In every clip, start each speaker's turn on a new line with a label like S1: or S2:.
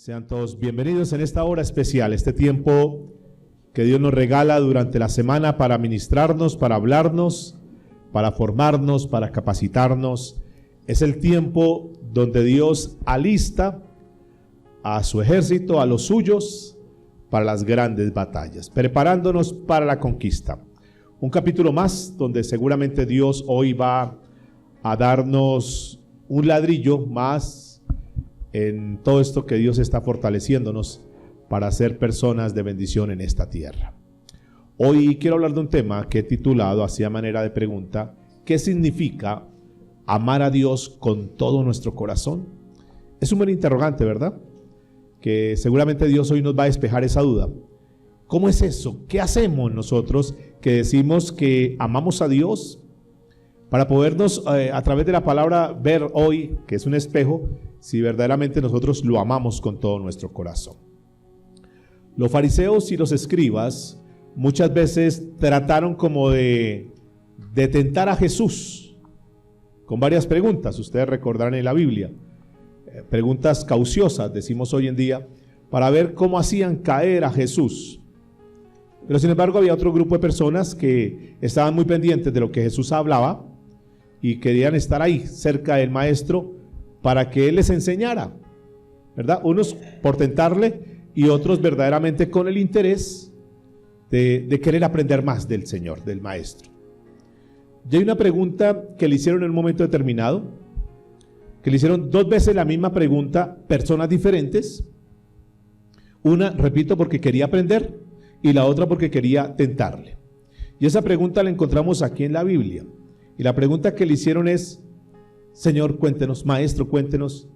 S1: Sean todos bienvenidos en esta hora especial, este tiempo que Dios nos regala durante la semana para ministrarnos, para hablarnos, para formarnos, para capacitarnos. Es el tiempo donde Dios alista a su ejército, a los suyos, para las grandes batallas, preparándonos para la conquista. Un capítulo más donde seguramente Dios hoy va a darnos un ladrillo más en todo esto que Dios está fortaleciéndonos para ser personas de bendición en esta tierra. Hoy quiero hablar de un tema que he titulado así a manera de pregunta: ¿qué significa amar a Dios con todo nuestro corazón? Es un buen interrogante, ¿verdad? Que seguramente Dios hoy nos va a despejar esa duda. ¿Cómo es eso? ¿Qué hacemos nosotros que decimos que amamos a Dios? Para podernos a través de la palabra ver hoy, que es un espejo, si verdaderamente nosotros lo amamos con todo nuestro corazón. Los fariseos y los escribas muchas veces trataron como de tentar a Jesús con varias preguntas. Ustedes recordarán en la Biblia, preguntas cauciosas, decimos hoy en día, para ver cómo hacían caer a Jesús. Pero sin embargo había otro grupo de personas que estaban muy pendientes de lo que Jesús hablaba y querían estar ahí cerca del maestro para que él les enseñara, ¿verdad? Unos por tentarle y otros verdaderamente con el interés de querer aprender más del Señor, del maestro. Y hay una pregunta que le hicieron en un momento determinado, que le hicieron dos veces la misma pregunta, personas diferentes. Una, repito, porque quería aprender, y la otra porque quería tentarle. Y esa pregunta la encontramos aquí en la Biblia. Y la pregunta que le hicieron es: Señor, cuéntenos, maestro, cuéntenos,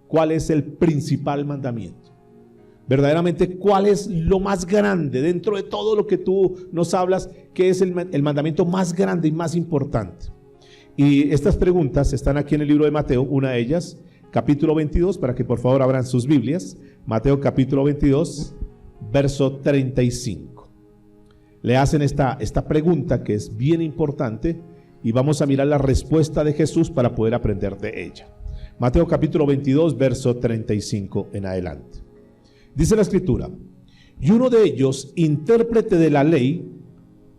S1: ¿cuál es el principal mandamiento? Verdaderamente, ¿cuál es lo más grande dentro de todo lo que tú nos hablas? ¿Qué es el mandamiento más grande y más importante? Y estas preguntas están aquí en el libro de Mateo, una de ellas, capítulo 22, para que por favor abran sus Biblias. Mateo capítulo 22, verso 35. Le hacen esta pregunta que es bien importante y vamos a mirar la respuesta de Jesús para poder aprender de ella. Mateo capítulo 22, verso 35 en adelante. Dice la escritura: y uno de ellos, intérprete de la ley,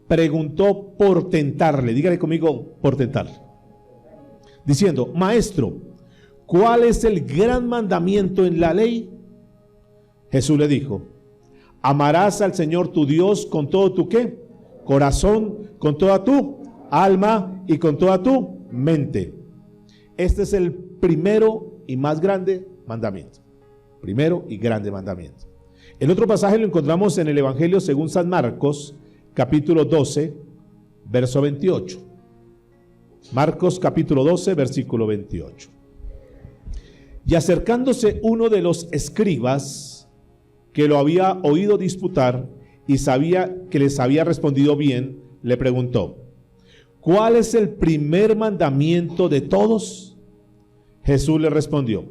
S1: preguntó por tentarle, dígale conmigo, por tentarle, diciendo: Maestro, ¿cuál es el gran mandamiento en la ley? Jesús le dijo: amarás al Señor tu Dios con todo tu ¿qué? Corazón, con toda tu alma y con toda tu mente. Este es el primero y más grande mandamiento. Primero y grande mandamiento. El otro pasaje lo encontramos en el Evangelio según San Marcos, capítulo 12, verso 28. Marcos capítulo 12, versículo 28. Y acercándose uno de los escribas, que lo había oído disputar y sabía que les había respondido bien, le preguntó: ¿cuál es el primer mandamiento de todos? Jesús le respondió: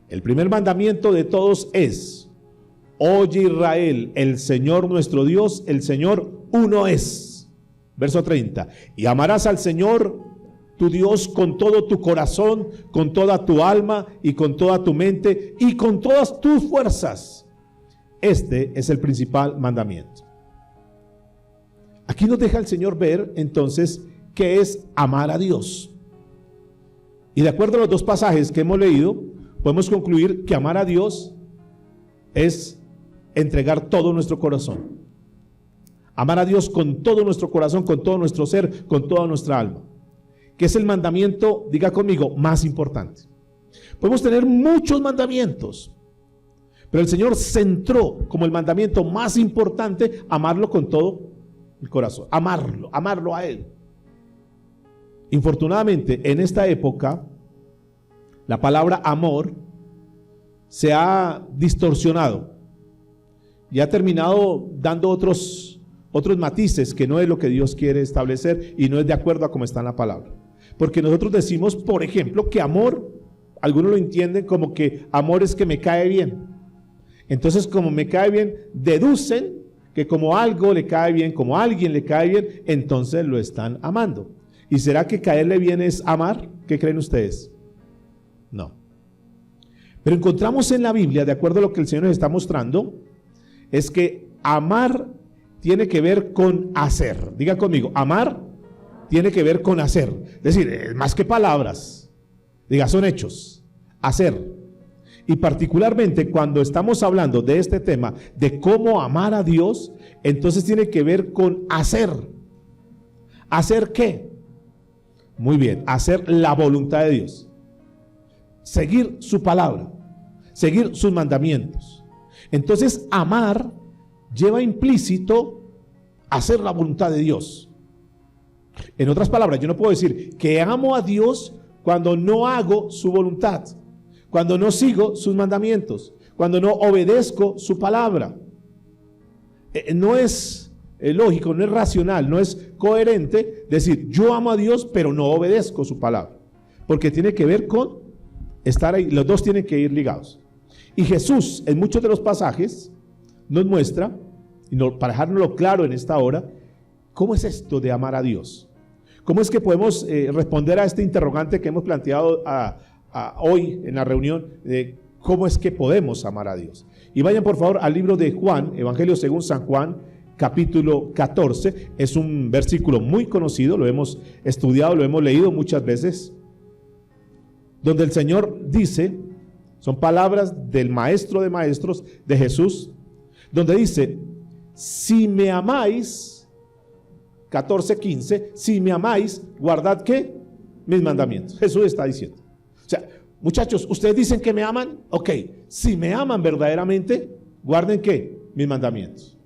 S1: el primer mandamiento de todos es: oye Israel, el Señor nuestro Dios, el Señor uno es. Verso 30. Y amarás al Señor tu Dios con todo tu corazón, con toda tu alma y con toda tu mente y con todas tus fuerzas. Este es el principal mandamiento. Aquí nos deja el Señor ver entonces qué es amar a Dios. Y de acuerdo a los dos pasajes que hemos leído, podemos concluir que amar a Dios es entregar todo nuestro corazón. Amar a Dios con todo nuestro corazón, con todo nuestro ser, con toda nuestra alma. Que es el mandamiento, diga conmigo, más importante. Podemos tener muchos mandamientos, pero el Señor centró como el mandamiento más importante amarlo con todo el corazón. Amarlo a Él. Infortunadamente, en esta época, la palabra amor se ha distorsionado y ha terminado dando otros matices que no es lo que Dios quiere establecer y no es de acuerdo a cómo está en la palabra. Porque nosotros decimos, por ejemplo, que amor, algunos lo entienden como que amor es que me cae bien. Entonces, como me cae bien, deducen que como algo le cae bien, como a alguien le cae bien, entonces lo están amando. ¿Y será que caerle bien es amar? ¿Qué creen ustedes? No. Pero encontramos en la Biblia, de acuerdo a lo que el Señor nos está mostrando, es que amar tiene que ver con hacer. Diga conmigo, amar tiene que ver con hacer. Es decir, más que palabras. Diga, son hechos. Hacer. Y particularmente cuando estamos hablando de este tema, de cómo amar a Dios, entonces tiene que ver con hacer. ¿Hacer qué? Muy bien, hacer la voluntad de Dios. Seguir su palabra, seguir sus mandamientos. Entonces, amar lleva implícito hacer la voluntad de Dios. En otras palabras, yo no puedo decir que amo a Dios cuando no hago su voluntad, cuando no sigo sus mandamientos, cuando no obedezco su palabra. No es lógico, no es racional, no es coherente decir yo amo a Dios pero no obedezco su palabra, porque tiene que ver con estar ahí, los dos tienen que ir ligados. Y Jesús en muchos de los pasajes nos muestra, y para dejárnoslo claro en esta hora, cómo es esto de amar a Dios. ¿Cómo es que podemos responder a este interrogante que hemos planteado hoy en la reunión de cómo es que podemos amar a Dios? Y vayan por favor al libro de Juan, Evangelio según San Juan, capítulo 14. Es un versículo muy conocido, lo hemos estudiado, lo hemos leído muchas veces, donde el Señor dice, son palabras del Maestro de Maestros, de Jesús, donde dice, si me amáis, 14:15, si me amáis, guardad ¿qué? Mis mandamientos. Jesús está diciendo. O sea, muchachos, ustedes dicen que me aman, ok, si me aman verdaderamente, guarden ¿qué? Mis mandamientos.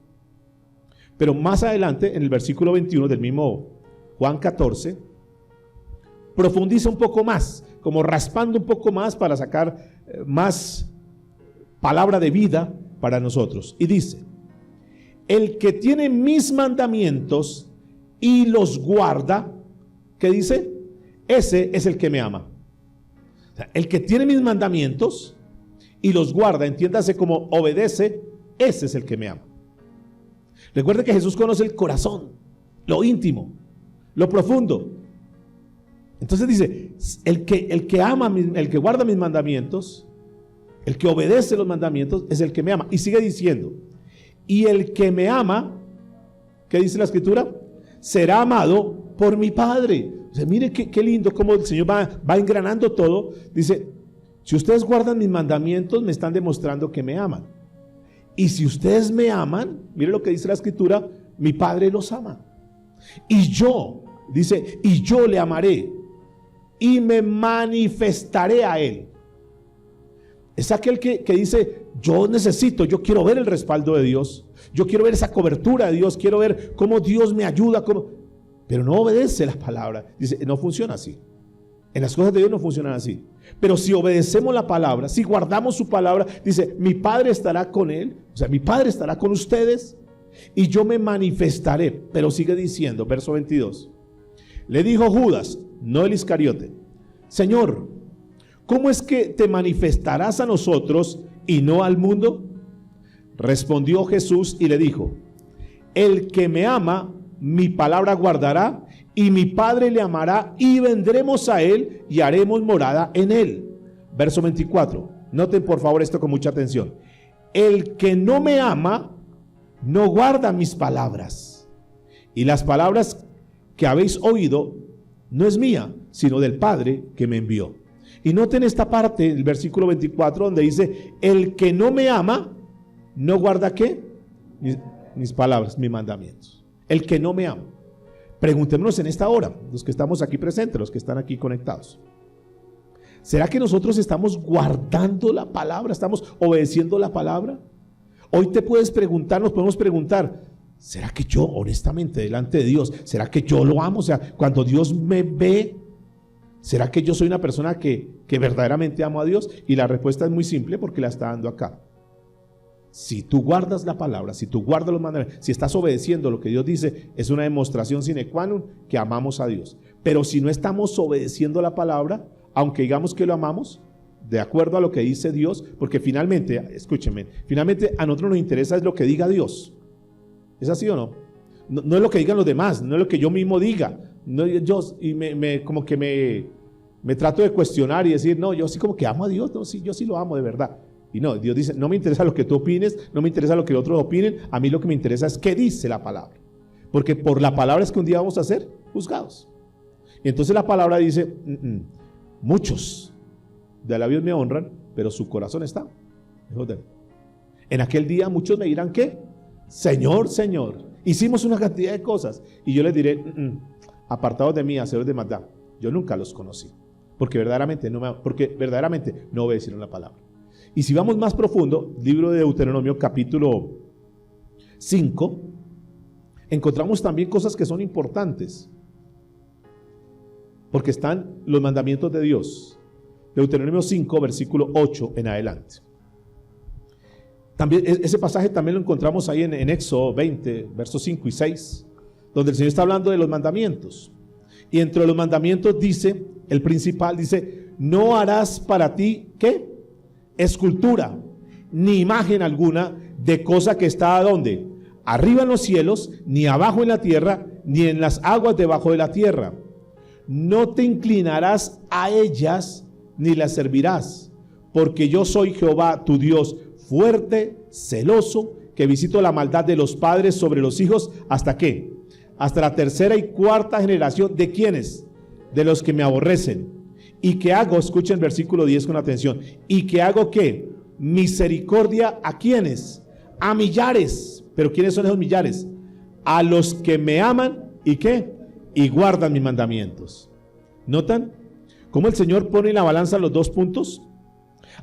S1: Pero más adelante, en el versículo 21 del mismo Juan 14, profundiza un poco más, como raspando un poco más para sacar más palabra de vida para nosotros. Y dice, el que tiene mis mandamientos y los guarda, ¿qué dice? Ese es el que me ama. O sea, el que tiene mis mandamientos y los guarda, entiéndase como obedece, ese es el que me ama. Recuerde que Jesús conoce el corazón, lo íntimo, lo profundo. Entonces dice, el que ama, el que guarda mis mandamientos, el que obedece los mandamientos, es el que me ama. Y sigue diciendo, y el que me ama, ¿qué dice la Escritura? Será amado por mi Padre. O sea, mire qué lindo cómo el Señor va engranando todo. Dice, si ustedes guardan mis mandamientos, me están demostrando que me aman. Y si ustedes me aman, mire lo que dice la Escritura, mi Padre los ama. Y yo, dice, y yo le amaré y me manifestaré a él. Es aquel que dice, yo necesito, yo quiero ver el respaldo de Dios, yo quiero ver esa cobertura de Dios, quiero ver cómo Dios me ayuda, pero no obedece la palabra. Dice, no funciona así. En las cosas de Dios no funcionan así. Pero si obedecemos la palabra, si guardamos su palabra, dice, mi Padre estará con él, o sea, mi Padre estará con ustedes y yo me manifestaré. Pero sigue diciendo, verso 22, le dijo Judas, no el Iscariote, Señor, ¿cómo es que te manifestarás a nosotros y no al mundo? Respondió Jesús y le dijo, el que me ama, mi palabra guardará, y mi Padre le amará, y vendremos a él y haremos morada en él. Verso 24, noten por favor esto con mucha atención. El que no me ama, no guarda mis palabras, y las palabras que habéis oído no es mía, sino del Padre que me envió. Y noten esta parte, el versículo 24, donde dice, el que no me ama, no guarda ¿qué? Mis palabras, mis mandamientos. El que no me ama. Preguntémonos en esta hora, los que estamos aquí presentes, los que están aquí conectados. ¿Será que nosotros estamos guardando la palabra? ¿Estamos obedeciendo la palabra? Hoy te puedes preguntar, nos podemos preguntar, ¿será que yo honestamente delante de Dios, será que yo lo amo? O sea, cuando Dios me ve, ¿será que yo soy una persona que verdaderamente amo a Dios? Y la respuesta es muy simple porque la está dando acá. Si tú guardas la palabra, si tú guardas los mandamientos, si estás obedeciendo lo que Dios dice, es una demostración sine qua non que amamos a Dios. Pero si no estamos obedeciendo la palabra, aunque digamos que lo amamos, de acuerdo a lo que dice Dios, porque finalmente, escúchenme, finalmente a nosotros nos interesa es lo que diga Dios. ¿Es así o no? No es lo que digan los demás, no es lo que yo mismo diga. No, yo, y como que me trato de cuestionar y decir, no, yo sí como que amo a Dios, no, sí, yo sí lo amo de verdad. Y no, Dios dice, no me interesa lo que tú opines, no me interesa lo que otros opinen, a mí lo que me interesa es qué dice la palabra. Porque por la palabra es que un día vamos a ser juzgados. Y entonces la palabra dice, muchos de labios me honran, pero su corazón está lejos de mí. En aquel día muchos me dirán, ¿qué? Señor, Señor, hicimos una cantidad de cosas. Y yo les diré, apartados de mí, hacedores de maldad, yo nunca los conocí. Porque verdaderamente no obedecieron la palabra. Y si vamos más profundo, libro de Deuteronomio capítulo 5, encontramos también cosas que son importantes, porque están los mandamientos de Dios. Deuteronomio 5, versículo 8 en adelante. También, ese pasaje también lo encontramos ahí en Éxodo 20, versos 5 y 6, donde el Señor está hablando de los mandamientos. Y entre los mandamientos dice, el principal dice, no harás para ti, ¿qué? Escultura, ni imagen alguna de cosa que está ¿dónde? Arriba en los cielos, ni abajo en la tierra, ni en las aguas debajo de la tierra. No te inclinarás a ellas, ni las servirás, porque yo soy Jehová tu Dios, fuerte, celoso, que visito la maldad de los padres sobre los hijos, ¿hasta qué? Hasta la tercera y cuarta generación, ¿de quiénes? De los que me aborrecen. ¿Y que hago? Escuchen el versículo 10 con atención. ¿Y que hago qué? Misericordia, ¿a quiénes? A millares. ¿Pero quiénes son esos millares? A los que me aman, ¿y qué? Y guardan mis mandamientos. ¿Notan cómo el Señor pone en la balanza los dos puntos?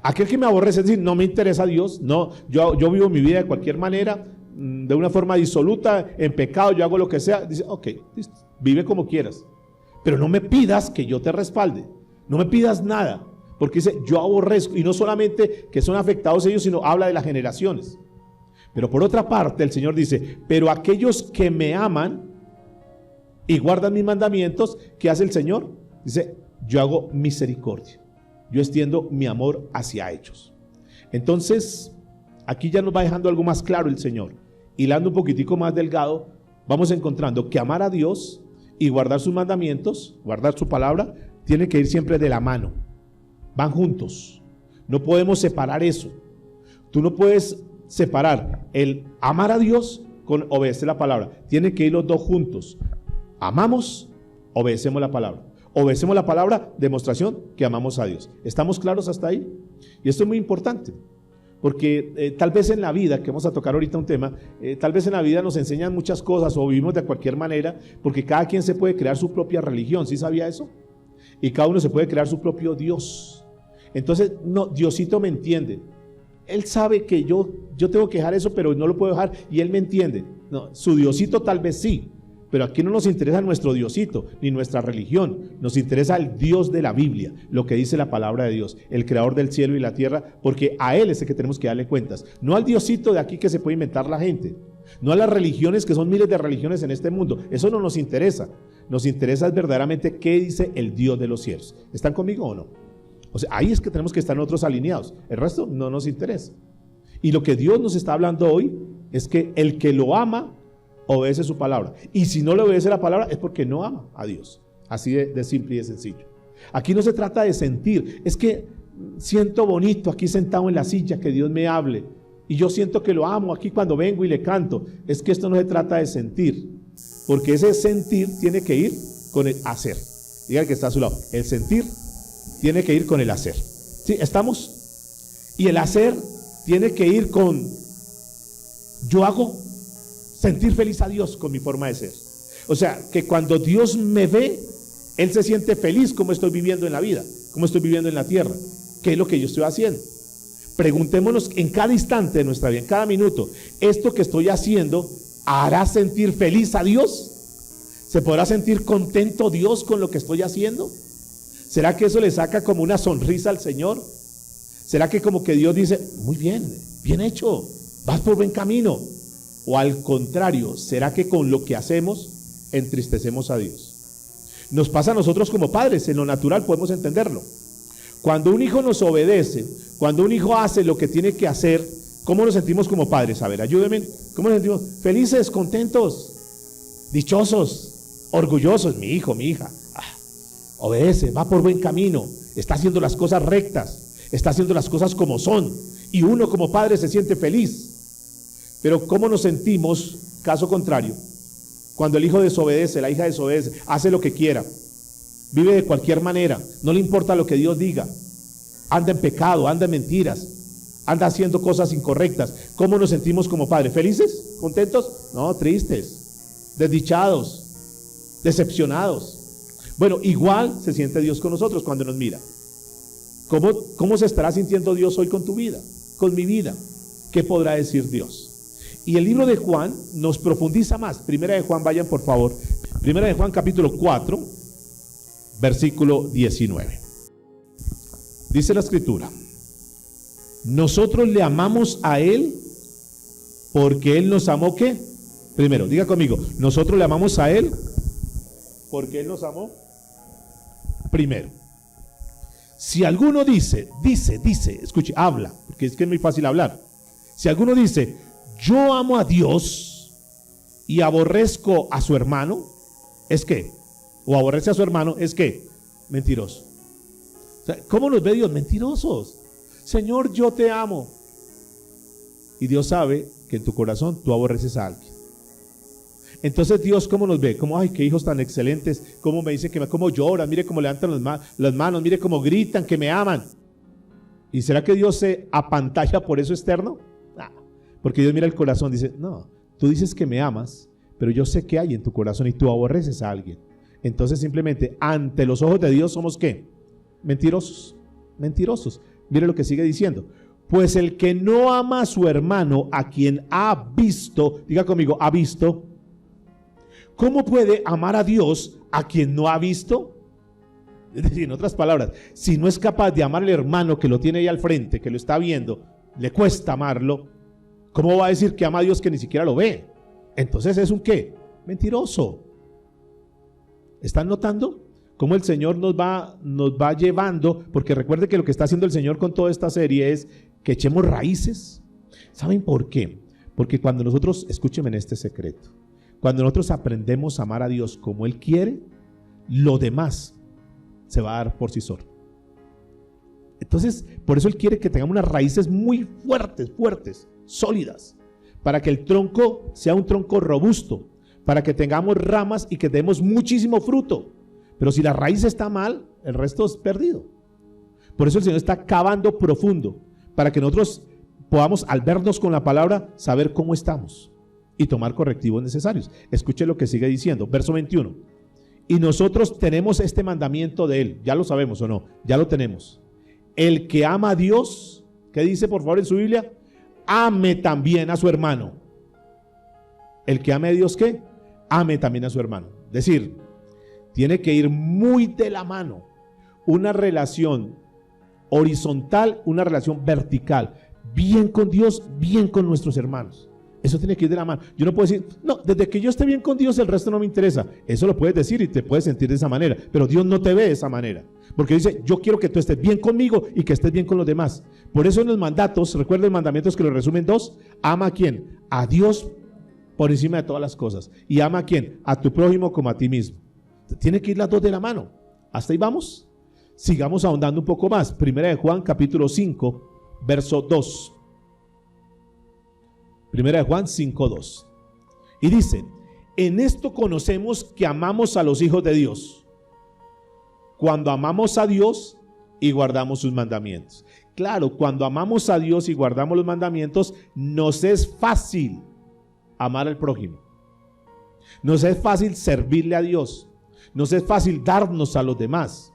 S1: Aquel que me aborrece, es decir, no me interesa a Dios, no, yo vivo mi vida de cualquier manera, de una forma disoluta, en pecado, yo hago lo que sea. Dice, ok, listo, vive como quieras, pero no me pidas que yo te respalde, no me pidas nada, porque dice, yo aborrezco, y no solamente que son afectados ellos, sino habla de las generaciones. Pero por otra parte, el Señor dice, pero aquellos que me aman y guardan mis mandamientos, ¿qué hace el Señor? Dice, yo hago misericordia, yo extiendo mi amor hacia ellos. Entonces, aquí ya nos va dejando algo más claro el Señor. Hilando un poquitico más delgado, vamos encontrando que amar a Dios y guardar sus mandamientos, guardar su palabra, tiene que ir siempre de la mano. Van juntos. No podemos separar eso. Tú no puedes separar el amar a Dios con obedecer la palabra. Tienen que ir los dos juntos. Amamos, obedecemos la palabra. Obedecemos la palabra, demostración que amamos a Dios. ¿Estamos claros hasta ahí? Y esto es muy importante, porque tal vez en la vida, que vamos a tocar ahorita un tema, tal vez en la vida nos enseñan muchas cosas o vivimos de cualquier manera, porque cada quien se puede crear su propia religión. ¿Sí sabía eso? Y cada uno se puede crear su propio Dios. Entonces, no, Diosito me entiende. Él sabe que yo tengo que dejar eso, pero no lo puedo dejar, y Él me entiende. No, su Diosito tal vez sí, pero aquí no nos interesa nuestro Diosito, ni nuestra religión. Nos interesa el Dios de la Biblia, lo que dice la palabra de Dios, el creador del cielo y la tierra, porque a Él es el que tenemos que darle cuentas. No al Diosito de aquí que se puede inventar la gente, no a las religiones, que son miles de religiones en este mundo. Eso no nos interesa. Nos interesa verdaderamente qué dice el Dios de los cielos. ¿Están conmigo o no? O sea, ahí es que tenemos que estar nosotros alineados. El resto no nos interesa. Y lo que Dios nos está hablando hoy es que el que lo ama obedece su palabra. Y si no le obedece la palabra es porque no ama a Dios. Así de simple y de sencillo. Aquí no se trata de sentir. Es que siento bonito aquí sentado en la silla que Dios me hable. Y yo siento que lo amo aquí cuando vengo y le canto. Es que esto no se trata de sentir. Porque ese sentir tiene que ir con el hacer. Diga el que está a su lado. El sentir tiene que ir con el hacer. ¿Sí? ¿Estamos? Y el hacer tiene que ir con yo hago sentir feliz a Dios con mi forma de ser. O sea, que cuando Dios me ve, Él se siente feliz como estoy viviendo en la vida, como estoy viviendo en la tierra. ¿Qué es lo que yo estoy haciendo? Preguntémonos en cada instante de nuestra vida, en cada minuto, ¿esto que estoy haciendo hará sentir feliz a Dios? ¿Se podrá sentir contento Dios con lo que estoy haciendo? ¿Será que eso le saca como una sonrisa al Señor? ¿Será que como que Dios dice, muy bien, bien hecho, vas por buen camino? O al contrario, ¿será que con lo que hacemos entristecemos a Dios? Nos pasa a nosotros como padres, en lo natural podemos entenderlo. Cuando un hijo nos obedece, cuando un hijo hace lo que tiene que hacer, ¿cómo nos sentimos como padres? A ver, ayúdenme. ¿Cómo nos sentimos? Felices, contentos, dichosos, orgullosos. Mi hijo, mi hija. obedece, va por buen camino, está haciendo las cosas rectas, está haciendo las cosas como son, y uno como padre se siente feliz. Pero ¿cómo nos sentimos, caso contrario, cuando el hijo desobedece, la hija desobedece, hace lo que quiera, vive de cualquier manera, no le importa lo que Dios diga, anda en pecado, anda en mentiras, anda haciendo cosas incorrectas? ¿Cómo nos sentimos como padres? ¿Felices? ¿Contentos? No, tristes, desdichados, decepcionados. Bueno, igual se siente Dios con nosotros cuando nos mira. ¿Cómo se estará sintiendo Dios hoy con tu vida, con mi vida? ¿Qué podrá decir Dios? Y el libro de Juan nos profundiza más. Primera de Juan, vayan por favor. Primera de Juan capítulo 4, versículo 19. Dice la escritura: nosotros le amamos a Él porque Él nos amó. ¿Qué? Primero, diga conmigo, nosotros le amamos a Él porque Él nos amó primero. Si alguno dice, escuche, habla, porque es que es muy fácil hablar. Si alguno dice, yo amo a Dios y aborrezco a su hermano, ¿es qué? O aborrece a su hermano, ¿es qué? Mentiroso. O sea, ¿cómo nos ve Dios? Mentirosos. Señor, yo te amo. Y Dios sabe que en tu corazón tú aborreces a alguien. Entonces Dios, ¿cómo nos ve? Como, ay, qué hijos tan excelentes, cómo me dicen cómo lloran, mire cómo levantan las manos, mire cómo gritan que me aman. ¿Y será que Dios se apantalla por eso externo? Nah, porque Dios mira el corazón, dice, no, tú dices que me amas, pero yo sé que hay en tu corazón y tú aborreces a alguien. Entonces simplemente ante los ojos de Dios somos ¿qué? Mentirosos, mentirosos. Mire lo que sigue diciendo. Pues el que no ama a su hermano, a quien ha visto, diga conmigo, ha visto, ¿cómo puede amar a Dios a quien no ha visto? Es decir, en otras palabras, si no es capaz de amar al hermano que lo tiene ahí al frente, que lo está viendo, le cuesta amarlo, ¿cómo va a decir que ama a Dios que ni siquiera lo ve? Entonces es un ¿qué? Mentiroso. ¿Están notando cómo el Señor nos va llevando? Porque recuerde que lo que está haciendo el Señor con toda esta serie es que echemos raíces. ¿Saben por qué? Porque cuando nosotros, escúchenme en este secreto, cuando nosotros aprendemos a amar a Dios como Él quiere, lo demás se va a dar por sí solo. Entonces, por eso Él quiere que tengamos unas raíces muy fuertes, sólidas, para que el tronco sea un tronco robusto, para que tengamos ramas y que demos muchísimo fruto. Pero si la raíz está mal, el resto es perdido. Por eso el Señor está cavando profundo, para que nosotros podamos, al vernos con la palabra, saber cómo estamos y tomar correctivos necesarios. Escuche lo que sigue diciendo, verso 21. Y nosotros tenemos este mandamiento de Él, ya lo sabemos o no, ya lo tenemos. El que ama a Dios, ¿qué dice por favor en su Biblia? Ame también a su hermano. El que ame a Dios, ¿qué? Ame también a su hermano. Es decir, tiene que ir muy de la mano una relación horizontal, una relación vertical, bien con Dios, bien con nuestros hermanos. Eso tiene que ir de la mano. Yo no puedo decir, no, desde que yo esté bien con Dios el resto no me interesa. Eso lo puedes decir y te puedes sentir de esa manera, pero Dios no te ve de esa manera, porque dice, yo quiero que tú estés bien conmigo y que estés bien con los demás. Por eso en los mandatos, recuerda los mandamientos que lo resumen dos: ama a ¿quién? A Dios por encima de todas las cosas, y ama a ¿quién? A tu prójimo como a ti mismo. Tiene que ir las dos de la mano. ¿Hasta ahí vamos? Sigamos ahondando un poco más. Primera de Juan capítulo 5 verso 2. Primera de Juan 5:2. Y dice, en esto conocemos que amamos a los hijos de Dios, cuando amamos a Dios y guardamos sus mandamientos. Claro, cuando amamos a Dios y guardamos los mandamientos, nos es fácil amar al prójimo. Nos es fácil servirle a Dios. Nos es fácil darnos a los demás.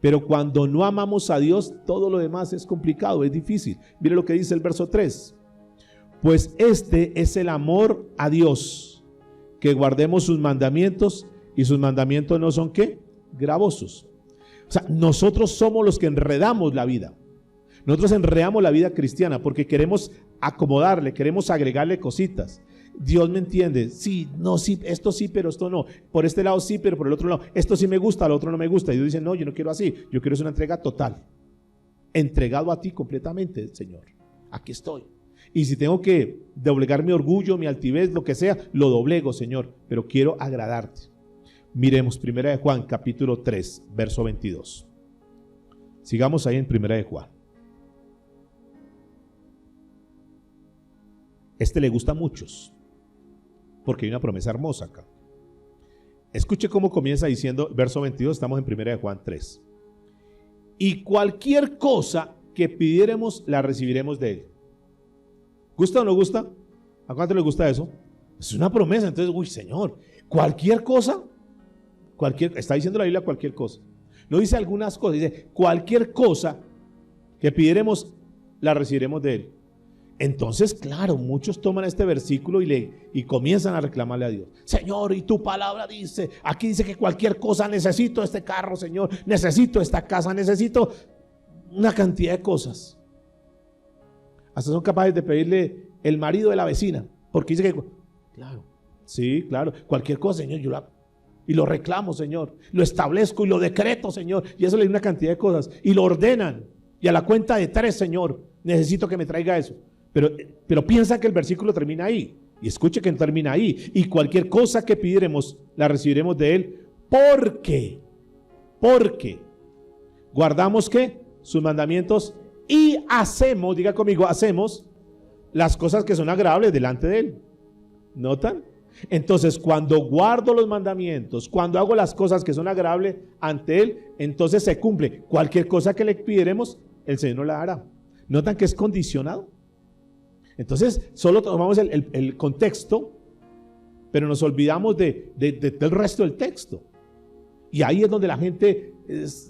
S1: Pero cuando no amamos a Dios, todo lo demás es complicado, es difícil. Mire lo que dice el verso 3. Pues este es el amor a Dios, que guardemos sus mandamientos, y sus mandamientos no son ¿qué? Gravosos. O sea, nosotros somos los que enredamos la vida. Nosotros enredamos la vida cristiana porque queremos acomodarle, queremos agregarle cositas. Dios me entiende, sí, no, sí, esto sí, pero esto no. Por este lado sí, pero por el otro lado, esto sí me gusta, lo otro no me gusta. Y Dios dice, no, yo no quiero así, yo quiero es una entrega total. Entregado a ti completamente, Señor. Aquí estoy. Y si tengo que doblegar mi orgullo, mi altivez, lo que sea, lo doblego, Señor, pero quiero agradarte. Miremos Primera de Juan, capítulo 3, verso 22. Sigamos ahí en Primera de Juan. Este le gusta a muchos, porque hay una promesa hermosa acá. Escuche cómo comienza diciendo, verso 22, estamos en Primera de Juan 3. Y cualquier cosa que pidiéremos, la recibiremos de Él. ¿Gusta o no gusta? ¿A cuánto le gusta eso? Es una promesa, entonces, uy, Señor, cualquier cosa, está diciendo la Biblia cualquier cosa. No dice algunas cosas, dice cualquier cosa que pidiéremos, la recibiremos de Él. Entonces, claro, muchos toman este versículo y comienzan a reclamarle a Dios. Señor, y tu palabra dice, aquí dice que cualquier cosa, necesito este carro, Señor, necesito esta casa, necesito una cantidad de cosas. Hasta son capaces de pedirle el marido de la vecina, porque dice que, claro, sí, claro, cualquier cosa, Señor, y lo reclamo, Señor, lo establezco y lo decreto, Señor, y eso le da una cantidad de cosas, y lo ordenan, y a la cuenta de 3, Señor, necesito que me traiga eso. Pero piensa que el versículo termina ahí, y escuche que termina ahí, y cualquier cosa que pidiéremos, la recibiremos de Él, porque guardamos ¿qué? Sus mandamientos y hacemos, diga conmigo, hacemos las cosas que son agradables delante de Él. ¿Notan? Entonces, cuando guardo los mandamientos, cuando hago las cosas que son agradables ante Él, entonces se cumple. Cualquier cosa que le pidiéremos, el Señor nos la dará. ¿Notan que es condicionado? Entonces, solo tomamos el contexto, pero nos olvidamos del resto del texto. Y ahí es donde la gente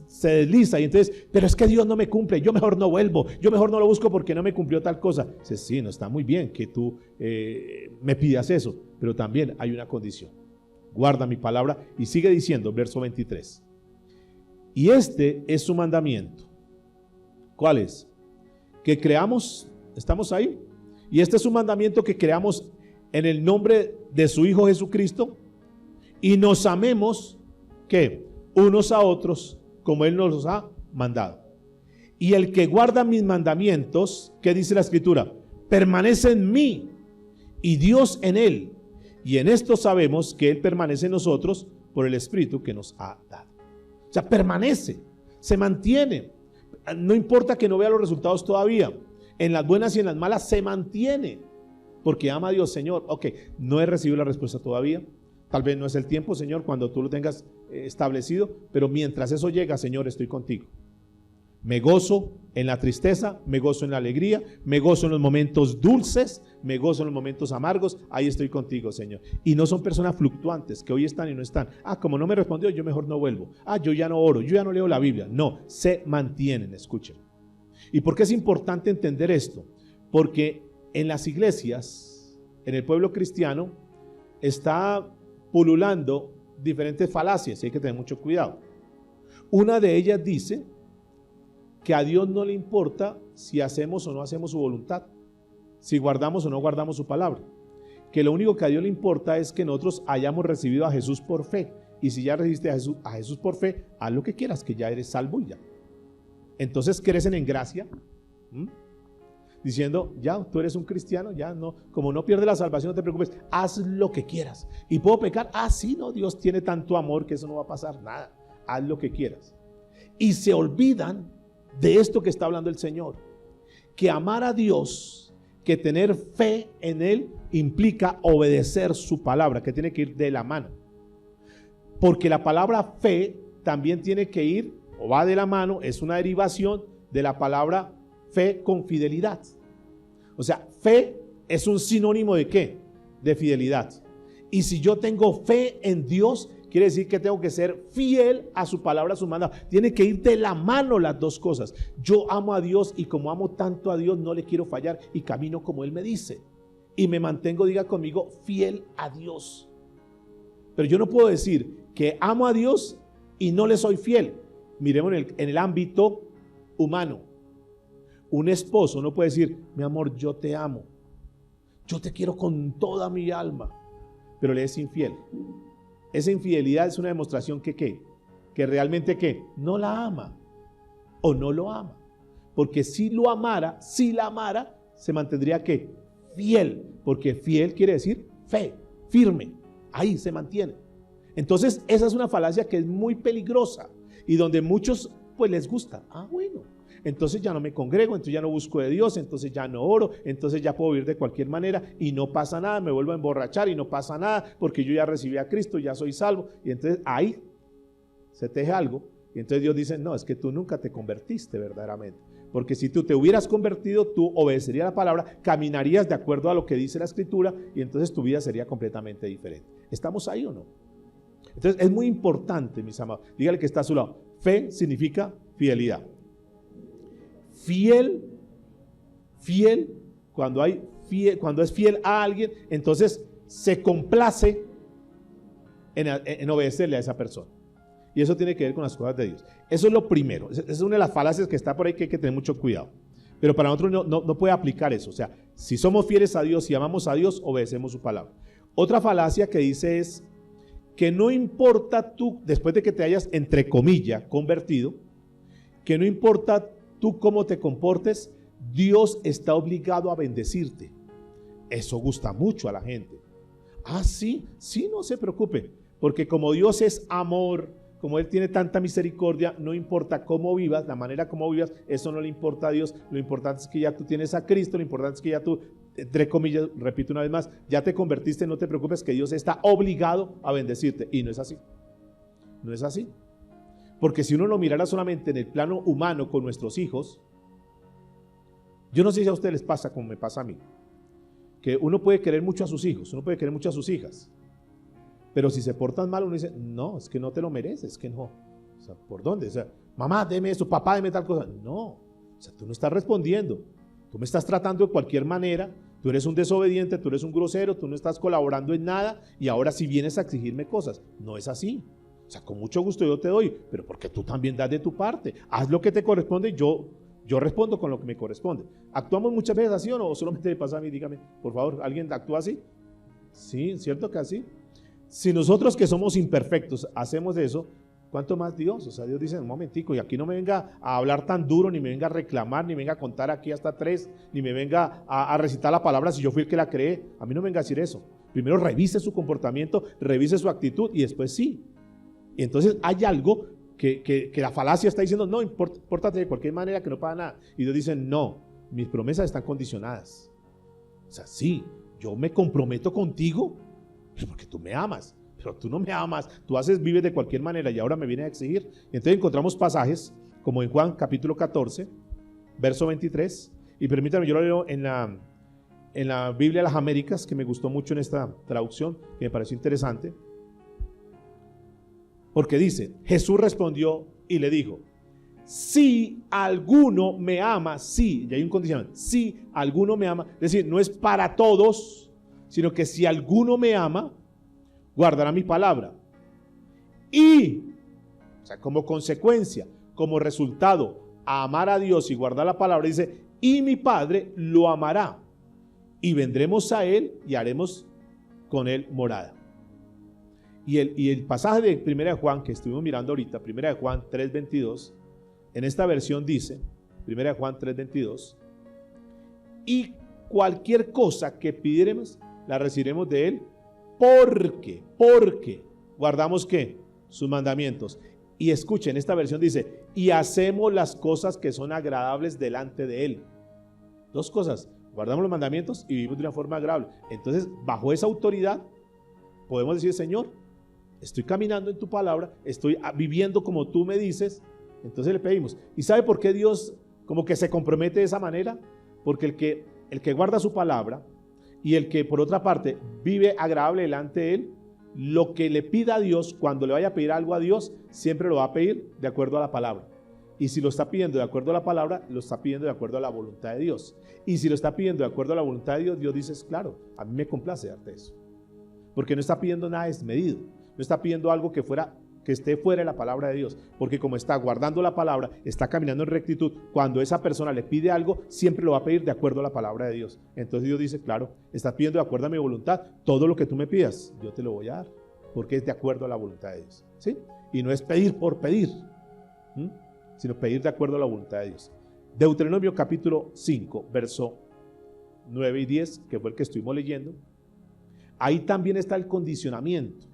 S1: se desliza y entonces, pero es que Dios no me cumple, yo mejor no vuelvo, yo mejor no lo busco porque no me cumplió tal cosa. Dice, sí, no está muy bien que tú me pidas eso, pero también hay una condición. Guarda mi palabra y sigue diciendo, verso 23. Y este es su mandamiento. ¿Cuál es? Que creamos, ¿estamos ahí? Y este es su mandamiento, que creamos en el nombre de su Hijo Jesucristo y nos amemos, ¿qué? Unos a otros como Él nos los ha mandado. Y el que guarda mis mandamientos, ¿qué dice la Escritura? Permanece en mí y Dios en Él. Y en esto sabemos que Él permanece en nosotros por el Espíritu que nos ha dado. O sea, permanece, se mantiene. No importa que no vea los resultados todavía. En las buenas y en las malas se mantiene. Porque ama a Dios. Señor, ok, no he recibido la respuesta todavía. Tal vez no es el tiempo, Señor, cuando tú lo tengas establecido, pero mientras eso llega, Señor, estoy contigo. Me gozo en la tristeza, me gozo en la alegría, me gozo en los momentos dulces, me gozo en los momentos amargos, ahí estoy contigo, Señor. Y no son personas fluctuantes que hoy están y no están. Como no me respondió, yo mejor no vuelvo. Yo ya no oro, yo ya no leo la Biblia. No, se mantienen, escuchen. ¿Y por qué es importante entender esto? Porque en las iglesias, en el pueblo cristiano, está pululando diferentes falacias y hay que tener mucho cuidado. Una de ellas dice que a Dios no le importa si hacemos o no hacemos su voluntad, si guardamos o no guardamos su palabra, que lo único que a Dios le importa es que nosotros hayamos recibido a Jesús por fe, y si ya recibiste a Jesús por fe, haz lo que quieras, que ya eres salvo y ya. Entonces crecen en gracia, diciendo, ya tú eres un cristiano, ya no, como no pierdes la salvación, no te preocupes, haz lo que quieras. ¿Y puedo pecar? Sí, no, Dios tiene tanto amor que eso no va a pasar nada, haz lo que quieras. Y se olvidan de esto que está hablando el Señor, que amar a Dios, que tener fe en Él implica obedecer su palabra, que tiene que ir de la mano, porque la palabra fe también tiene que ir, o va de la mano, es una derivación de la palabra fe con fidelidad. O sea, fe es un sinónimo de ¿qué? De fidelidad. Y si yo tengo fe en Dios, quiere decir que tengo que ser fiel a su palabra, a su mandato. Tiene que ir de la mano las dos cosas. Yo amo a Dios y como amo tanto a Dios, no le quiero fallar y camino como Él me dice. Y me mantengo, diga conmigo, fiel a Dios. Pero yo no puedo decir que amo a Dios y no le soy fiel. Miremos en el ámbito humano. Un esposo no puede decir, mi amor, yo te amo, yo te quiero con toda mi alma, pero le es infiel. Esa infidelidad es una demostración que realmente no la ama o no lo ama. Porque si lo amara, si la amara, se mantendría fiel, porque fiel quiere decir fe, firme, ahí se mantiene. Entonces esa es una falacia que es muy peligrosa y donde muchos pues les gusta. Bueno, entonces ya no me congrego, entonces ya no busco de Dios, entonces ya no oro, entonces ya puedo vivir de cualquier manera y no pasa nada, me vuelvo a emborrachar y no pasa nada porque yo ya recibí a Cristo, ya soy salvo. Y entonces ahí se teje algo y entonces Dios dice, no, es que tú nunca te convertiste verdaderamente. Porque si tú te hubieras convertido, tú obedecerías la palabra, caminarías de acuerdo a lo que dice la Escritura y entonces tu vida sería completamente diferente. ¿Estamos ahí o no? Entonces es muy importante, mis amados. Dígale que está a su lado. Fe significa fidelidad. Fiel, cuando es fiel a alguien, entonces se complace en obedecerle a esa persona. Y eso tiene que ver con las cosas de Dios. Eso es lo primero. Esa es una de las falacias que está por ahí que hay que tener mucho cuidado. Pero para nosotros no puede aplicar eso. O sea, si somos fieles a Dios, si amamos a Dios, obedecemos su palabra. Otra falacia que dice es que no importa tú, después de que te hayas, entre comillas, convertido, que no importa tú cómo te comportes, Dios está obligado a bendecirte. Eso gusta mucho a la gente. Sí, no se preocupe, porque como Dios es amor, como Él tiene tanta misericordia, no importa cómo vivas, la manera como vivas, eso no le importa a Dios. Lo importante es que ya tú tienes a Cristo, lo importante es que ya tú, entre comillas, repito una vez más, ya te convertiste, no te preocupes, que Dios está obligado a bendecirte. Y no es así. No es así. Porque si uno lo mirara solamente en el plano humano con nuestros hijos, yo no sé si a ustedes les pasa como me pasa a mí, que uno puede querer mucho a sus hijos, uno puede querer mucho a sus hijas, pero si se portan mal, uno dice, no, es que no te lo mereces, es que no. O sea, ¿por dónde? O sea, mamá, deme esto, papá, deme tal cosa. No, o sea, tú no estás respondiendo. Tú me estás tratando de cualquier manera, tú eres un desobediente, tú eres un grosero, tú no estás colaborando en nada y ahora sí vienes a exigirme cosas. No es así. O sea, con mucho gusto yo te doy, pero porque tú también das de tu parte. Haz lo que te corresponde y yo respondo con lo que me corresponde. ¿Actuamos muchas veces así o no? ¿O solamente me pasa a mí? Dígame, por favor, ¿alguien actúa así? Sí, ¿cierto que así? Si nosotros que somos imperfectos hacemos eso, ¿cuánto más Dios? O sea, Dios dice, un momentico, y aquí no me venga a hablar tan duro, ni me venga a reclamar, ni me venga a contar aquí hasta 3, ni me venga a recitar la palabra si yo fui el que la creé. A mí no me venga a decir eso. Primero revise su comportamiento, revise su actitud y después sí. Y entonces hay algo que la falacia está diciendo, no, impórtate de cualquier manera que no pasa nada. Y Dios dice, no, mis promesas están condicionadas. O sea, sí, yo me comprometo contigo, porque tú me amas, pero tú no me amas, tú vives de cualquier manera y ahora me vienes a exigir. Y entonces encontramos pasajes como en Juan capítulo 14, verso 23, y permítanme, yo lo leo en la Biblia de las Américas, que me gustó mucho en esta traducción, que me pareció interesante, porque dice, Jesús respondió y le dijo, si alguno me ama, sí, y hay un condicional, si alguno me ama, es decir, no es para todos, sino que si alguno me ama, guardará mi palabra. Y, o sea, como consecuencia, como resultado, a amar a Dios y guardar la palabra, dice, y mi Padre lo amará, y vendremos a Él y haremos con Él morada. Y el pasaje de 1 Juan, que estuvimos mirando ahorita, 1 Juan 3:22, en esta versión dice, 1 Juan 3:22, y cualquier cosa que pidiéremos, la recibiremos de Él, porque guardamos ¿qué? Sus mandamientos. Y escuchen, esta versión dice, y hacemos las cosas que son agradables delante de Él. Dos cosas, guardamos los mandamientos y vivimos de una forma agradable. Entonces, bajo esa autoridad, podemos decir, Señor, estoy caminando en tu palabra, estoy viviendo como tú me dices. Entonces le pedimos. ¿Y sabe por qué Dios como que se compromete de esa manera? Porque el que guarda su palabra y el que por otra parte vive agradable delante de Él, lo que le pida a Dios, cuando le vaya a pedir algo a Dios, siempre lo va a pedir de acuerdo a la palabra. Y si lo está pidiendo de acuerdo a la palabra, lo está pidiendo de acuerdo a la voluntad de Dios. Y si lo está pidiendo de acuerdo a la voluntad de Dios, Dios dice, claro, a mí me complace darte eso. Porque no está pidiendo nada desmedido, no está pidiendo algo que esté fuera de la palabra de Dios, porque como está guardando la palabra, está caminando en rectitud. Cuando esa persona le pide algo, siempre lo va a pedir de acuerdo a la palabra de Dios. Entonces Dios dice, claro, estás pidiendo de acuerdo a mi voluntad, todo lo que tú me pidas, yo te lo voy a dar, porque es de acuerdo a la voluntad de Dios, ¿sí? Y no es pedir por pedir, sino pedir de acuerdo a la voluntad de Dios. Deuteronomio capítulo 5, verso 9 y 10, que fue el que estuvimos leyendo, ahí también está el condicionamiento.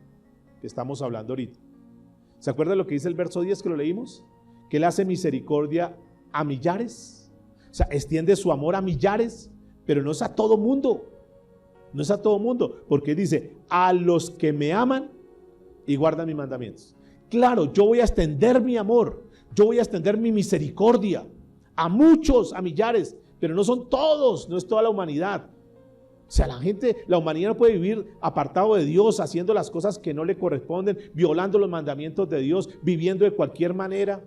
S1: que estamos hablando ahorita. ¿Se acuerdan lo que dice el verso 10 que lo leímos? Que Él hace misericordia a millares. O sea, extiende su amor a millares, pero no es a todo mundo. No es a todo mundo, porque dice, a los que me aman y guardan mis mandamientos. Claro, yo voy a extender mi amor, yo voy a extender mi misericordia a muchos, a millares, pero no son todos, no es toda la humanidad. O sea, la humanidad no puede vivir apartado de Dios, haciendo las cosas que no le corresponden, violando los mandamientos de Dios, viviendo de cualquier manera,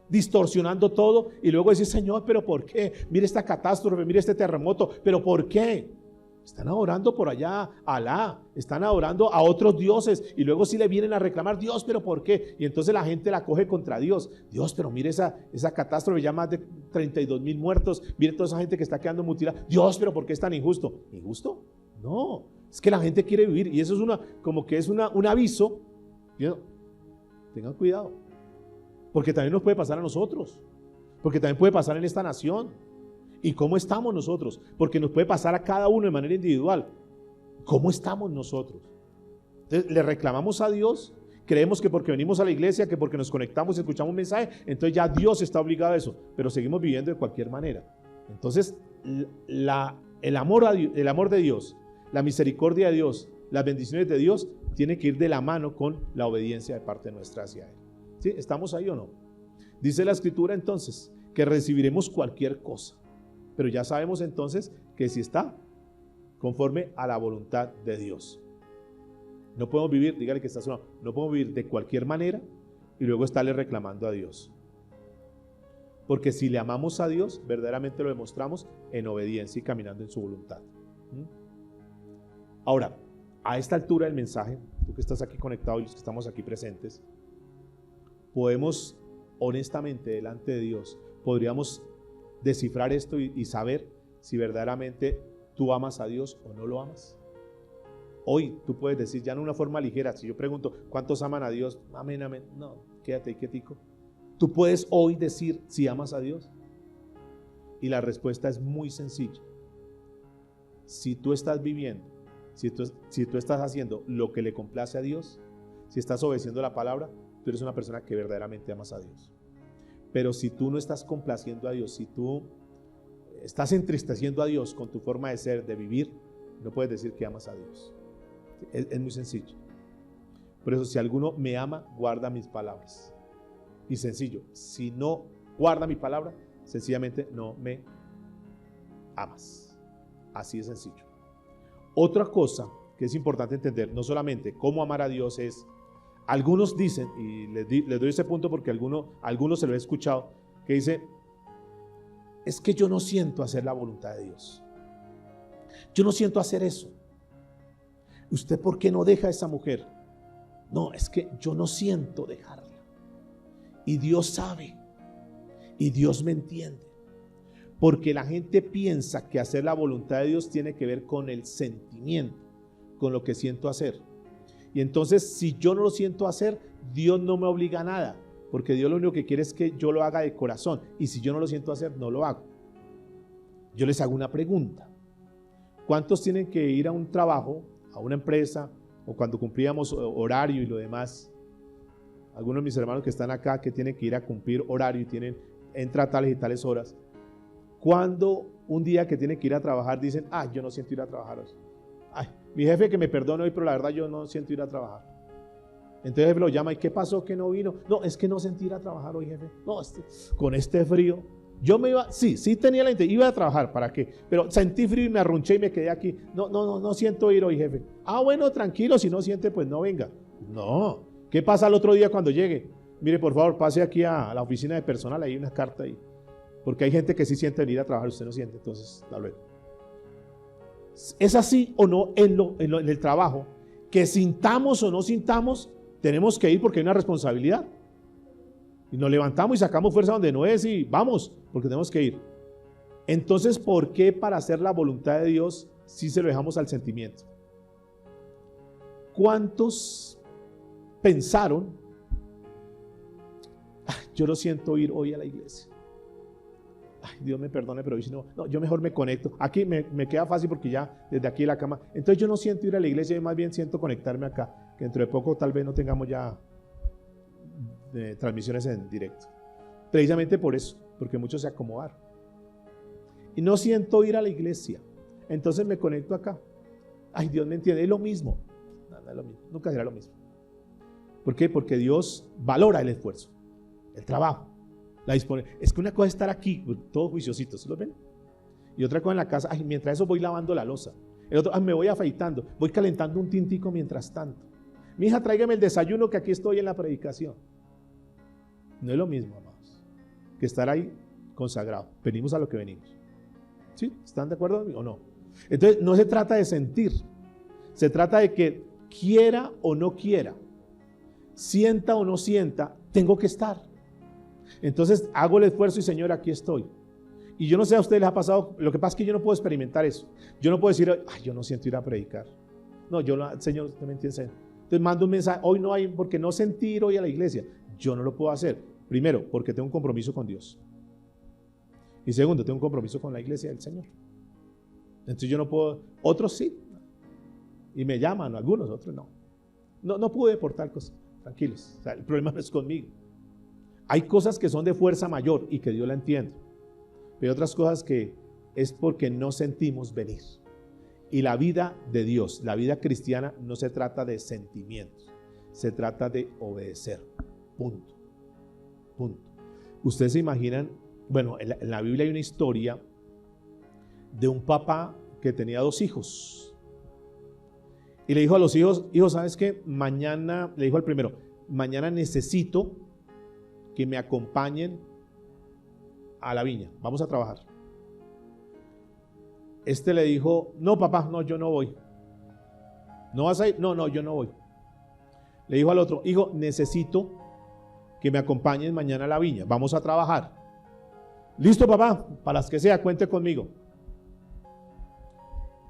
S1: distorsionando todo y luego decir, Señor, ¿pero por qué? Mire esta catástrofe, mire este terremoto, ¿pero por qué? Están adorando por allá a Alá, están adorando a otros dioses y luego sí le vienen a reclamar, Dios, ¿pero por qué? Y entonces la gente la coge contra Dios. Dios, pero mire esa catástrofe, ya más de 32,000 muertos, mire toda esa gente que está quedando mutilada. Dios, ¿pero por qué es tan injusto? ¿Injusto? No, es que la gente quiere vivir y eso es como que es un aviso. Tengan cuidado, porque también nos puede pasar a nosotros, porque también puede pasar en esta nación. ¿Y cómo estamos nosotros? Porque nos puede pasar a cada uno de manera individual. ¿Cómo estamos nosotros? Entonces, le reclamamos a Dios, creemos que porque venimos a la iglesia, que porque nos conectamos y escuchamos un mensaje, entonces ya Dios está obligado a eso, pero seguimos viviendo de cualquier manera. Entonces, el amor de Dios, la misericordia de Dios, las bendiciones de Dios, tiene que ir de la mano con la obediencia de parte nuestra hacia Él. ¿Sí? ¿Estamos ahí o no? Dice la Escritura entonces que recibiremos cualquier cosa. Pero ya sabemos entonces que si está conforme a la voluntad de Dios. No podemos vivir, dígale que está sonando, no podemos vivir de cualquier manera y luego estarle reclamando a Dios. Porque si le amamos a Dios, verdaderamente lo demostramos en obediencia y caminando en su voluntad. Ahora, a esta altura del mensaje, tú que estás aquí conectado y los que estamos aquí presentes, podemos honestamente delante de Dios, podríamos descifrar esto y saber si verdaderamente tú amas a Dios o no lo amas. Hoy tú puedes decir ya en una forma ligera, si yo pregunto ¿cuántos aman a Dios? Amén, amén. No, quédate ahí quietico. Tú puedes hoy decir si amas a Dios. Y la respuesta es muy sencilla. Si tú estás viviendo, si tú estás haciendo lo que le complace a Dios, si estás obedeciendo la palabra, tú eres una persona que verdaderamente amas a Dios. Pero si tú no estás complaciendo a Dios, si tú estás entristeciendo a Dios con tu forma de ser, de vivir, no puedes decir que amas a Dios. Es muy sencillo. Por eso, si alguno me ama, guarda mis palabras. Y sencillo, si no guarda mi palabra, sencillamente no me amas. Así de sencillo. Otra cosa que es importante entender, no solamente cómo amar a Dios es, algunos dicen, y les doy ese punto porque algunos se lo he escuchado, que dice, es que yo no siento hacer la voluntad de Dios. Yo no siento hacer eso. ¿Usted por qué no deja a esa mujer? No, es que yo no siento dejarla. Y Dios sabe. Y Dios me entiende. Porque la gente piensa que hacer la voluntad de Dios tiene que ver con el sentimiento, con lo que siento hacer. Y entonces, si yo no lo siento hacer, Dios no me obliga a nada, porque Dios lo único que quiere es que yo lo haga de corazón, y si yo no lo siento hacer, no lo hago. Yo les hago una pregunta. ¿Cuántos tienen que ir a un trabajo, a una empresa, o cuando cumplíamos horario y lo demás? Algunos de mis hermanos que están acá, que tienen que ir a cumplir horario y entra a tales y tales horas. Cuando un día que tienen que ir a trabajar, dicen, yo no siento ir a trabajar hoy. Mi jefe que me perdone hoy, pero la verdad yo no siento ir a trabajar. Entonces el jefe lo llama, ¿y qué pasó que no vino? No, es que no sentí ir a trabajar hoy, jefe. No, con este frío. Yo me iba, sí tenía la intención, iba a trabajar, ¿para qué? Pero sentí frío y me arrunché y me quedé aquí. No siento ir hoy, jefe. Bueno, tranquilo, si no siente, pues no venga. No, ¿qué pasa el otro día cuando llegue? Mire, por favor, pase aquí a la oficina de personal, hay una carta ahí. Porque hay gente que sí siente venir a trabajar, usted no siente, entonces, hasta luego. ¿Es así o no en el trabajo? Que sintamos o no sintamos, tenemos que ir porque hay una responsabilidad. Y nos levantamos y sacamos fuerza donde no es y vamos, porque tenemos que ir. Entonces, ¿por qué para hacer la voluntad de Dios sí se lo dejamos al sentimiento? ¿Cuántos pensaron, yo no siento ir hoy a la iglesia? Dios me perdone, pero si no, yo mejor me conecto. Aquí me queda fácil porque ya desde aquí en la cama. Entonces yo no siento ir a la iglesia, yo más bien siento conectarme acá. que dentro de poco tal vez no tengamos ya transmisiones en directo. Precisamente por eso, porque muchos se acomodaron. Y no siento ir a la iglesia, entonces me conecto acá. Ay, Dios me entiende, es lo mismo. No, no es lo mismo, nunca será lo mismo. ¿Por qué? Porque Dios valora el esfuerzo, el trabajo, la disponibilidad. Es que una cosa es estar aquí, todos juiciositos, ¿sí los ven? Y otra cosa en la casa, ay, mientras eso voy lavando la loza. El otro, ay, me voy afeitando, voy calentando un tintico mientras tanto. Mi hija, tráigame el desayuno que aquí estoy en la predicación. No es lo mismo, amados, que estar ahí consagrado. Venimos a lo que venimos. ¿Sí? ¿Están de acuerdo o no? Entonces, no se trata de sentir, se trata de que quiera o no quiera, sienta o no sienta, tengo que estar. Entonces, hago el esfuerzo y Señor, aquí estoy. Y yo no sé a ustedes les ha pasado, lo que pasa es que yo no puedo experimentar eso. Yo no puedo decir, ay, yo no siento ir a predicar. No, Señor, usted me entiende. Entonces mando un mensaje, hoy no hay, porque no sentí ir hoy a la iglesia. Yo no lo puedo hacer. Primero, porque tengo un compromiso con Dios. Y segundo, tengo un compromiso con la iglesia del Señor. Entonces yo no puedo, otros sí. Y me llaman, algunos, otros no. No pude por tal cosa. Tranquilos, o sea, el problema no es conmigo. Hay cosas que son de fuerza mayor y que Dios la entiende. Pero hay otras cosas que es porque no sentimos venir. Y la vida de Dios, la vida cristiana, no se trata de sentimientos, se trata de obedecer. Punto. Punto. Ustedes se imaginan, bueno, en la Biblia hay una historia de un papá que tenía 2 hijos. Y le dijo a los hijos, ¿sabes qué? Mañana, le dijo al primero, mañana necesito que me acompañen a la viña, vamos a trabajar. Este le dijo, no papá, no, yo no voy. ¿No vas a ir? No, yo no voy. Le dijo al otro, hijo, necesito que me acompañen mañana a la viña, vamos a trabajar. Listo papá, para las que sea, cuente conmigo.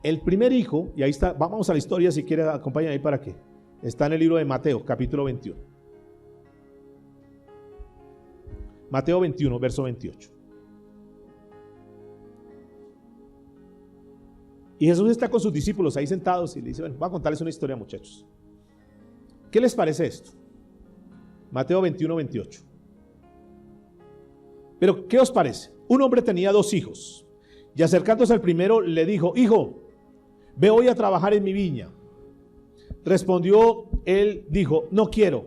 S1: El primer hijo, y ahí está, vamos a la historia si quiere, acompáñenme ahí para qué. Está en el libro de Mateo, capítulo 21. Mateo 21, verso 28. Y Jesús está con sus discípulos ahí sentados y le dice, bueno, voy a contarles una historia, muchachos. ¿Qué les parece esto? Mateo 21, 28. Pero, ¿qué os parece? Un hombre tenía 2 hijos y acercándose al primero le dijo, hijo, ve hoy a trabajar en mi viña. Respondió él, dijo, no quiero.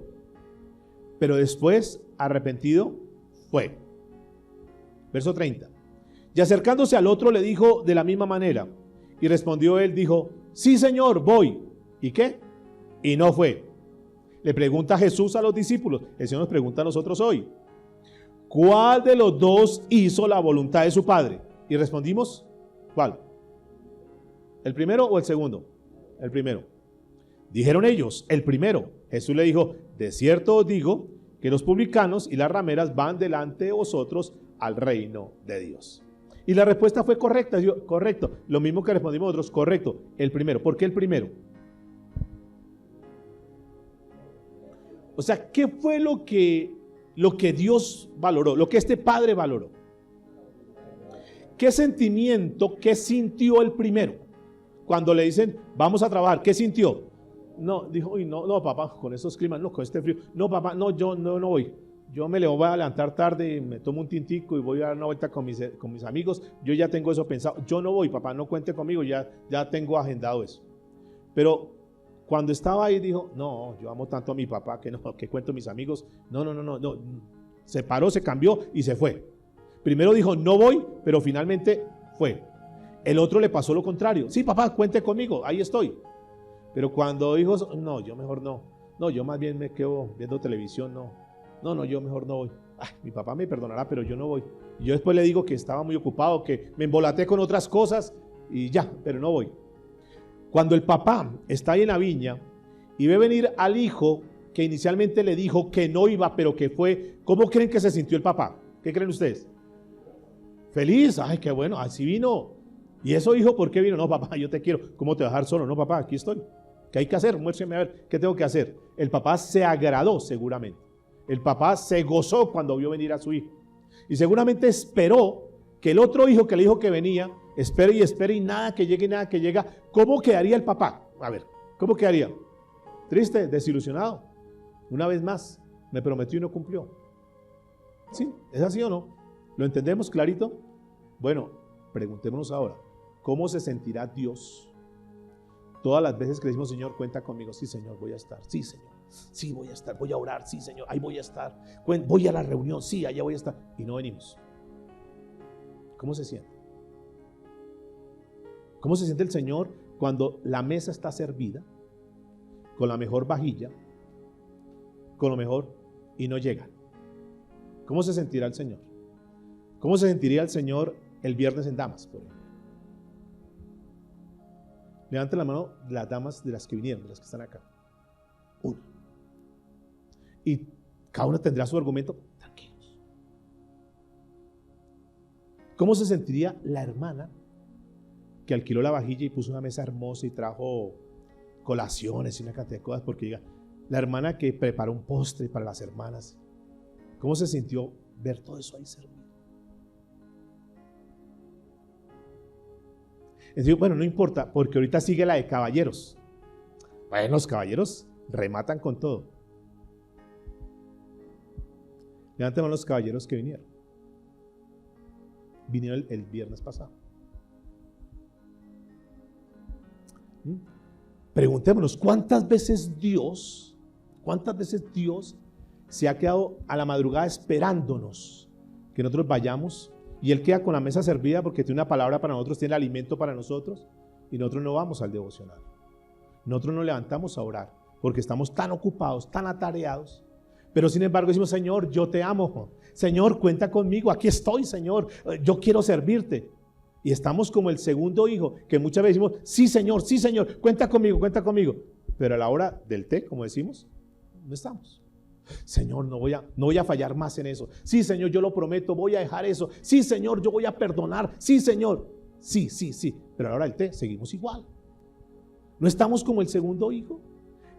S1: Pero después, arrepentido, fue. Verso 30. Y acercándose al otro le dijo de la misma manera. Y respondió él, dijo, sí Señor, voy. ¿Y qué? Y no fue. Le pregunta Jesús a los discípulos. El Señor nos pregunta a nosotros hoy. ¿Cuál de los 2 hizo la voluntad de su Padre? Y respondimos, ¿cuál? ¿El primero o el segundo? El primero. Dijeron ellos, el primero. Jesús le dijo, de cierto os digo que los publicanos y las rameras van delante de vosotros al reino de Dios. Y la respuesta fue correcta, correcto. Lo mismo que respondimos nosotros, correcto. El primero. ¿Por qué el primero? O sea, ¿qué fue lo que Dios valoró? Lo que este padre valoró. ¿Qué sentimiento, qué sintió el primero? Cuando le dicen, vamos a trabajar, ¿qué sintió? No, dijo, uy, no, papá, con esos climas, no, con este frío. No, papá, no, yo no voy. Yo me voy a levantar tarde, me tomo un tintico y voy a dar una vuelta con mis amigos. Yo ya tengo eso pensado. Yo no voy, papá, no cuente conmigo, ya tengo agendado eso. Pero cuando estaba ahí dijo, no, yo amo tanto a mi papá que no, que cuento mis amigos. No. Se paró, se cambió y se fue. Primero dijo, no voy, pero finalmente fue. El otro le pasó lo contrario. Sí, papá, cuente conmigo, ahí estoy. Pero cuando dijo, no, yo mejor no. No, yo más bien me quedo viendo televisión, no, yo mejor no voy. Ay, mi papá me perdonará, pero yo no voy. Y yo después le digo que estaba muy ocupado, que me embolaté con otras cosas y ya, pero no voy. Cuando el papá está ahí en la viña y ve venir al hijo que inicialmente le dijo que no iba, pero que fue, ¿cómo creen que se sintió el papá? ¿Qué creen ustedes? Feliz, ay, qué bueno, así vino. ¿Y eso, hijo, por qué vino? No, papá, yo te quiero. ¿Cómo te vas a dejar solo? No, papá, aquí estoy. ¿Qué hay que hacer? Muéstrame a ver, ¿qué tengo que hacer? El papá se agradó seguramente. El papá se gozó cuando vio venir a su hijo. Y seguramente esperó que el otro hijo que le dijo que venía, espere y nada que llegue, nada que llega. ¿Cómo quedaría el papá? A ver, ¿cómo quedaría? Triste, desilusionado. Una vez más, me prometió y no cumplió. ¿Sí? ¿Es así o no? ¿Lo entendemos clarito? Bueno, preguntémonos ahora, ¿cómo se sentirá Dios todas las veces que le decimos, Señor, cuenta conmigo? Sí, Señor, voy a estar. Sí, Señor. Sí, voy a estar. Voy a orar. Sí, Señor, ahí voy a estar. Voy a la reunión. Sí, allá voy a estar. Y no venimos. ¿Cómo se siente? ¿Cómo se siente el Señor cuando la mesa está servida, con la mejor vajilla, con lo mejor, y no llega? ¿Cómo se sentirá el Señor? ¿Cómo se sentiría el Señor el viernes en Damas, por ejemplo? Levanten la mano las damas de las que vinieron, de las que están acá. Una. Y cada una tendrá su argumento. Tranquilos. ¿Cómo se sentiría la hermana que alquiló la vajilla y puso una mesa hermosa y trajo colaciones y una cantidad de cosas? Porque diga, la hermana que preparó un postre para las hermanas. ¿Cómo se sintió ver todo eso ahí servido? Entonces, bueno, no importa, porque ahorita sigue la de caballeros. Bueno, los caballeros rematan con todo. Levanten los caballeros que vinieron. Vinieron el viernes pasado. Preguntémonos, ¿cuántas veces Dios se ha quedado a la madrugada esperándonos que nosotros vayamos? Y Él queda con la mesa servida porque tiene una palabra para nosotros, tiene alimento para nosotros, y nosotros no vamos al devocional. Nosotros nos levantamos a orar porque estamos tan ocupados, tan atareados. Pero sin embargo decimos, Señor, yo te amo. Señor, cuenta conmigo, aquí estoy, Señor, yo quiero servirte. Y estamos como el segundo hijo, que muchas veces decimos, sí, Señor, cuenta conmigo, cuenta conmigo. Pero a la hora del té, como decimos, no estamos. Señor, no voy a fallar más en eso. Sí, Señor, yo lo prometo, voy a dejar eso. Sí, Señor, yo voy a perdonar. Sí, Señor. Sí. Pero a la hora del té seguimos igual. No estamos como el segundo hijo.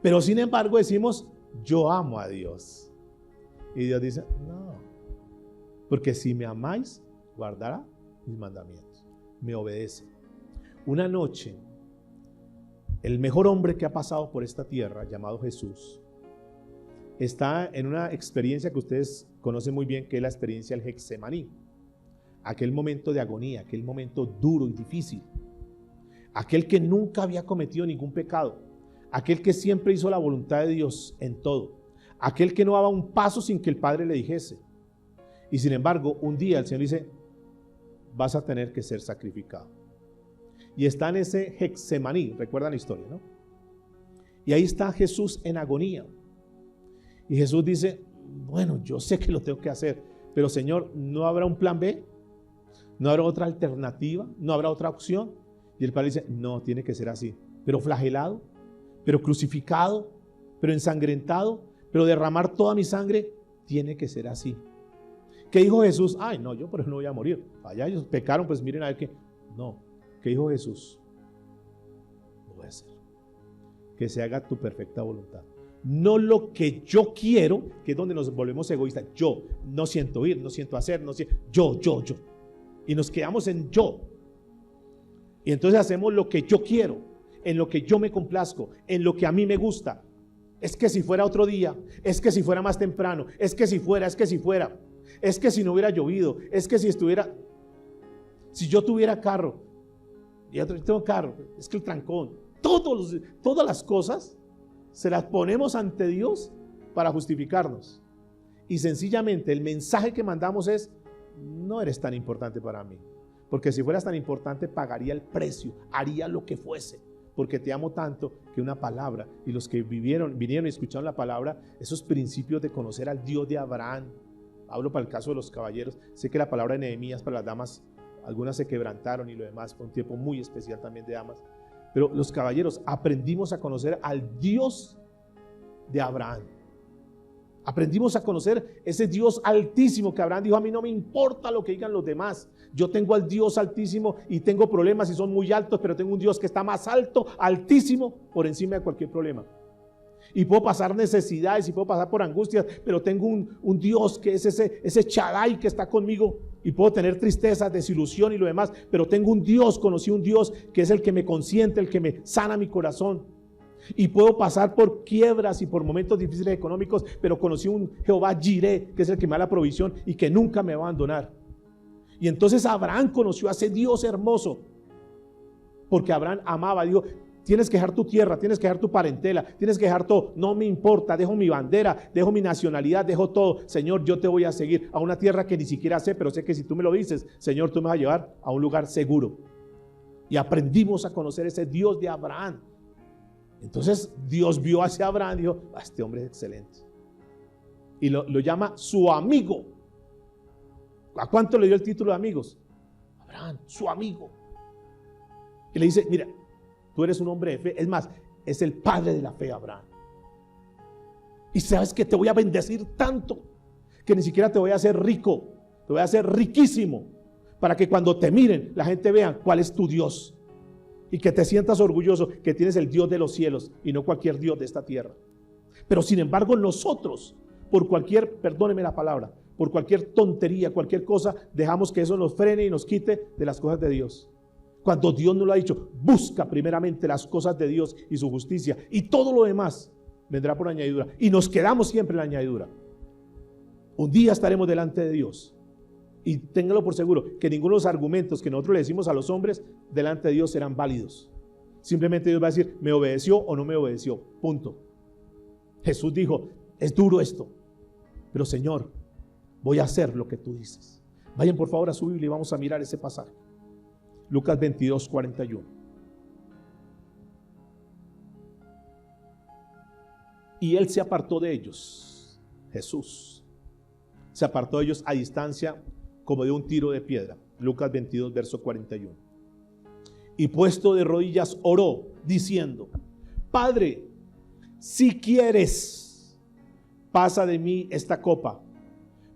S1: Pero sin embargo decimos, yo amo a Dios. Y Dios dice, no. Porque si me amáis, guardará mis mandamientos. Me obedece. Una noche, el mejor hombre que ha pasado por esta tierra, llamado Jesús, está en una experiencia que ustedes conocen muy bien, que es la experiencia del Getsemaní. Aquel momento de agonía, aquel momento duro y difícil. Aquel que nunca había cometido ningún pecado. Aquel que siempre hizo la voluntad de Dios en todo. Aquel que no daba un paso sin que el Padre le dijese. Y sin embargo, un día el Señor dice, vas a tener que ser sacrificado. Y está en ese Getsemaní, recuerdan la historia, ¿no? Y ahí está Jesús en agonía. Y Jesús dice, bueno, yo sé que lo tengo que hacer, pero Señor, ¿no habrá un plan B? ¿No habrá otra alternativa? ¿No habrá otra opción? Y el Padre dice, no, tiene que ser así. Pero flagelado, pero crucificado, pero ensangrentado, pero derramar toda mi sangre, tiene que ser así. ¿Qué dijo Jesús? Ay, no, yo por eso no voy a morir. Allá ellos pecaron, pues miren a ver qué. No, ¿qué dijo Jesús? Lo voy a hacer. Que se haga tu perfecta voluntad. No lo que yo quiero, que es donde nos volvemos egoístas. Yo no siento ir, no siento hacer, no siento, yo. Y nos quedamos en yo. Y entonces hacemos lo que yo quiero, en lo que yo me complazco, en lo que a mí me gusta. Es que si fuera otro día, es que si fuera más temprano, es que si fuera, es que si no hubiera llovido, es que si yo tuviera carro, y yo tengo carro, es que el trancón, todas las cosas se las ponemos ante Dios para justificarnos. Y sencillamente el mensaje que mandamos es, no eres tan importante para mí. Porque si fueras tan importante, pagaría el precio, haría lo que fuese. Porque te amo tanto que una palabra, y los que vinieron y escucharon la palabra, esos principios de conocer al Dios de Abraham, hablo para el caso de los caballeros, sé que la palabra de Nehemías para las damas, algunas se quebrantaron y lo demás, fue un tiempo muy especial también de damas. Pero los caballeros aprendimos a conocer al Dios de Abraham. Aprendimos a conocer ese Dios altísimo que Abraham dijo, a mí no me importa lo que digan los demás. Yo tengo al Dios altísimo y tengo problemas y son muy altos, pero tengo un Dios que está más alto, altísimo, por encima de cualquier problema. Y puedo pasar necesidades y puedo pasar por angustias, pero tengo un Dios que es ese Shaddai que está conmigo. Y puedo tener tristezas, desilusión y lo demás, pero tengo un Dios, conocí un Dios que es el que me consiente, el que me sana mi corazón. Y puedo pasar por quiebras y por momentos difíciles económicos, pero conocí un Jehová Jireh, que es el que me da la provisión y que nunca me va a abandonar. Y entonces Abraham conoció a ese Dios hermoso, porque Abraham amaba, dijo, tienes que dejar tu tierra, tienes que dejar tu parentela, tienes que dejar todo, no me importa, dejo mi bandera, dejo mi nacionalidad, dejo todo. Señor, yo te voy a seguir a una tierra que ni siquiera sé, pero sé que si tú me lo dices, Señor, tú me vas a llevar a un lugar seguro. Y aprendimos a conocer ese Dios de Abraham. Entonces Dios vio hacia Abraham y dijo, este hombre es excelente. Y lo llama su amigo. ¿A cuánto le dio el título de amigos? Abraham, su amigo. Y le dice, mira, tú eres un hombre de fe. Es más, es el padre de la fe, Abraham. Y sabes que te voy a bendecir tanto que ni siquiera te voy a hacer rico, te voy a hacer riquísimo, para que cuando te miren la gente vea cuál es tu Dios y que te sientas orgulloso que tienes el Dios de los cielos y no cualquier Dios de esta tierra. Pero sin embargo nosotros, por cualquier, perdóneme la palabra, por cualquier tontería, cualquier cosa, dejamos que eso nos frene y nos quite de las cosas de Dios. Cuando Dios nos lo ha dicho, busca primeramente las cosas de Dios y su justicia, y todo lo demás vendrá por añadidura. Y nos quedamos siempre en la añadidura. Un día estaremos delante de Dios. Y ténganlo por seguro, que ninguno de los argumentos que nosotros le decimos a los hombres delante de Dios serán válidos. Simplemente Dios va a decir, ¿me obedeció o no me obedeció? Punto. Jesús dijo, es duro esto, pero Señor, voy a hacer lo que tú dices. Vayan por favor a su Biblia y vamos a mirar ese pasaje. Lucas 22, 41. Y él se apartó de ellos, Jesús se apartó de ellos a distancia como de un tiro de piedra. Lucas 22, verso 41. Y puesto de rodillas oró, diciendo, Padre, si quieres, pasa de mí esta copa,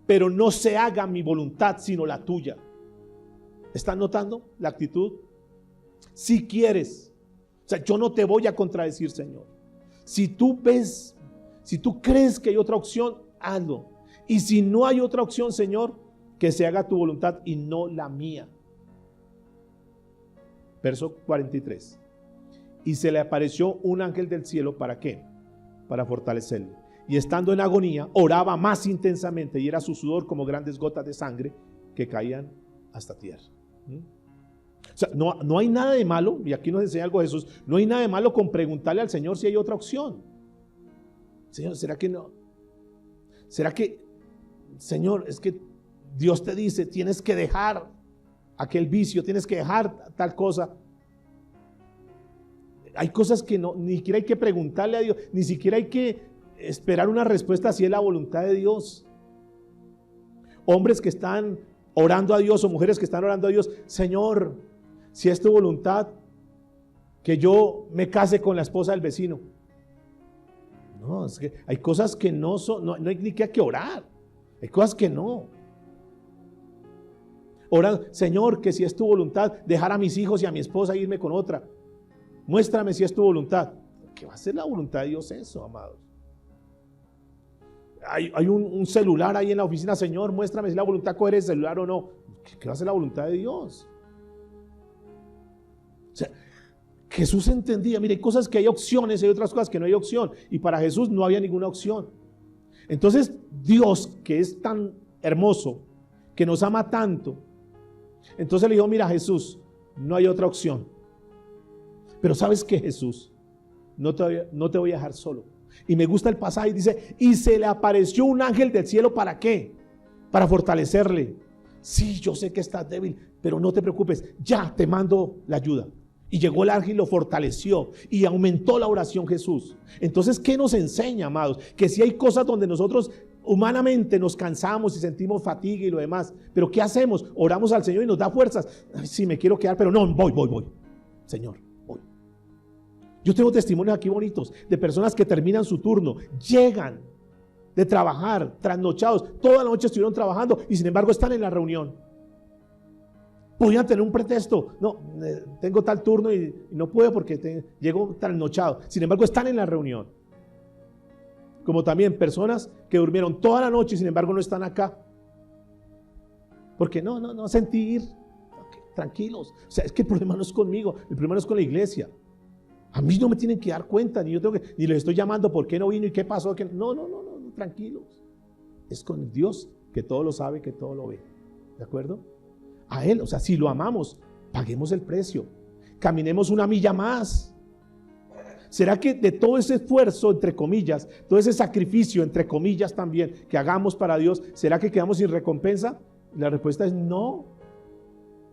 S1: pero no se haga mi voluntad sino la tuya. ¿Están notando la actitud? Si quieres, o sea, yo no te voy a contradecir, Señor. Si tú ves, si tú crees que hay otra opción, hazlo. Y si no hay otra opción, Señor, que se haga tu voluntad y no la mía. Verso 43. Y se le apareció un ángel del cielo, ¿para qué? Para fortalecerle. Y estando en agonía, oraba más intensamente y era su sudor como grandes gotas de sangre que caían hasta tierra. O sea, no hay nada de malo, y aquí nos enseña algo Jesús, no hay nada de malo con preguntarle al Señor si hay otra opción. Señor, ¿será que no? ¿Será que, Señor, es que Dios te dice, tienes que dejar aquel vicio, tienes que dejar tal cosa? Hay cosas que no, ni siquiera hay que preguntarle a Dios, ni siquiera hay que esperar una respuesta si es la voluntad de Dios. Hombres que están orando a Dios o mujeres que están orando a Dios, Señor, si es tu voluntad que yo me case con la esposa del vecino. No, es que hay cosas que no son, no hay ni que orar. Hay cosas que no. Oran, Señor, que si es tu voluntad dejar a mis hijos y a mi esposa e irme con otra. Muéstrame si es tu voluntad. ¿Qué va a ser la voluntad de Dios eso, amados? Hay un celular ahí en la oficina, Señor, muéstrame si es la voluntad coger el celular o no. ¿Qué va a ser la voluntad de Dios? O sea, Jesús entendía, mire, hay cosas que hay opciones, hay otras cosas que no hay opción. Y para Jesús no había ninguna opción. Entonces Dios, que es tan hermoso, que nos ama tanto, entonces le dijo, mira Jesús, no hay otra opción. Pero ¿sabes qué, Jesús? No te voy a dejar solo. Y me gusta el pasaje, dice, y se le apareció un ángel del cielo, ¿para qué? Para fortalecerle. Sí, yo sé que estás débil, pero no te preocupes, ya te mando la ayuda. Y llegó el ángel y lo fortaleció y aumentó la oración Jesús. Entonces, ¿qué nos enseña, amados? Que si hay cosas donde nosotros humanamente nos cansamos y sentimos fatiga y lo demás, pero ¿qué hacemos? Oramos al Señor y nos da fuerzas. Ay, sí, me quiero quedar, pero no, voy. Señor, voy. Yo tengo testimonios aquí bonitos de personas que terminan su turno, llegan de trabajar, trasnochados, toda la noche estuvieron trabajando y sin embargo están en la reunión. Podían tener un pretexto, no, tengo tal turno y no puedo porque llego trasnochado. Sin embargo están en la reunión. Como también personas que durmieron toda la noche y sin embargo no están acá. Porque no sentir, okay, tranquilos. O sea, es que el problema no es conmigo, el problema no es con la iglesia. A mí no me tienen que dar cuenta, ni yo tengo que, ni les estoy llamando por qué no vino y qué pasó. No, tranquilos. Es con Dios que todo lo sabe, que todo lo ve. ¿De acuerdo? A Él, o sea, si lo amamos, paguemos el precio. Caminemos una milla más. ¿Será que de todo ese esfuerzo, entre comillas, todo ese sacrificio, entre comillas también, que hagamos para Dios, ¿será que quedamos sin recompensa? La respuesta es no.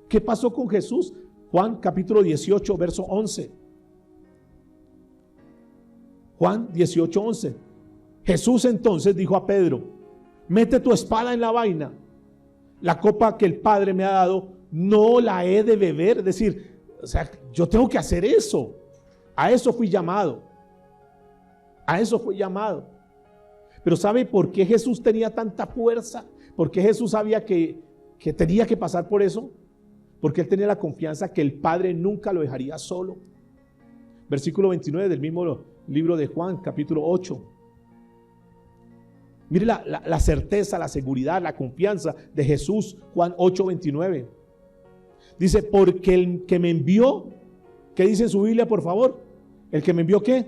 S1: ¿Qué pasó con Jesús? Juan capítulo 18, verso 11. Juan 18, 11. Jesús entonces dijo a Pedro: mete tu espada en la vaina. La copa que el Padre me ha dado, no la he de beber. Es decir, o sea, yo tengo que hacer eso. A eso fui llamado. A eso fui llamado. Pero ¿sabe por qué Jesús tenía tanta fuerza? ¿Por qué Jesús sabía que tenía que pasar por eso? Porque Él tenía la confianza que el Padre nunca lo dejaría solo. Versículo 29 del mismo libro de Juan, capítulo 8. Mire la certeza, la seguridad, la confianza de Jesús. Juan 8, 29. Dice, porque el que me envió, ¿qué dice en su Biblia, por favor? ¿El que me envió qué?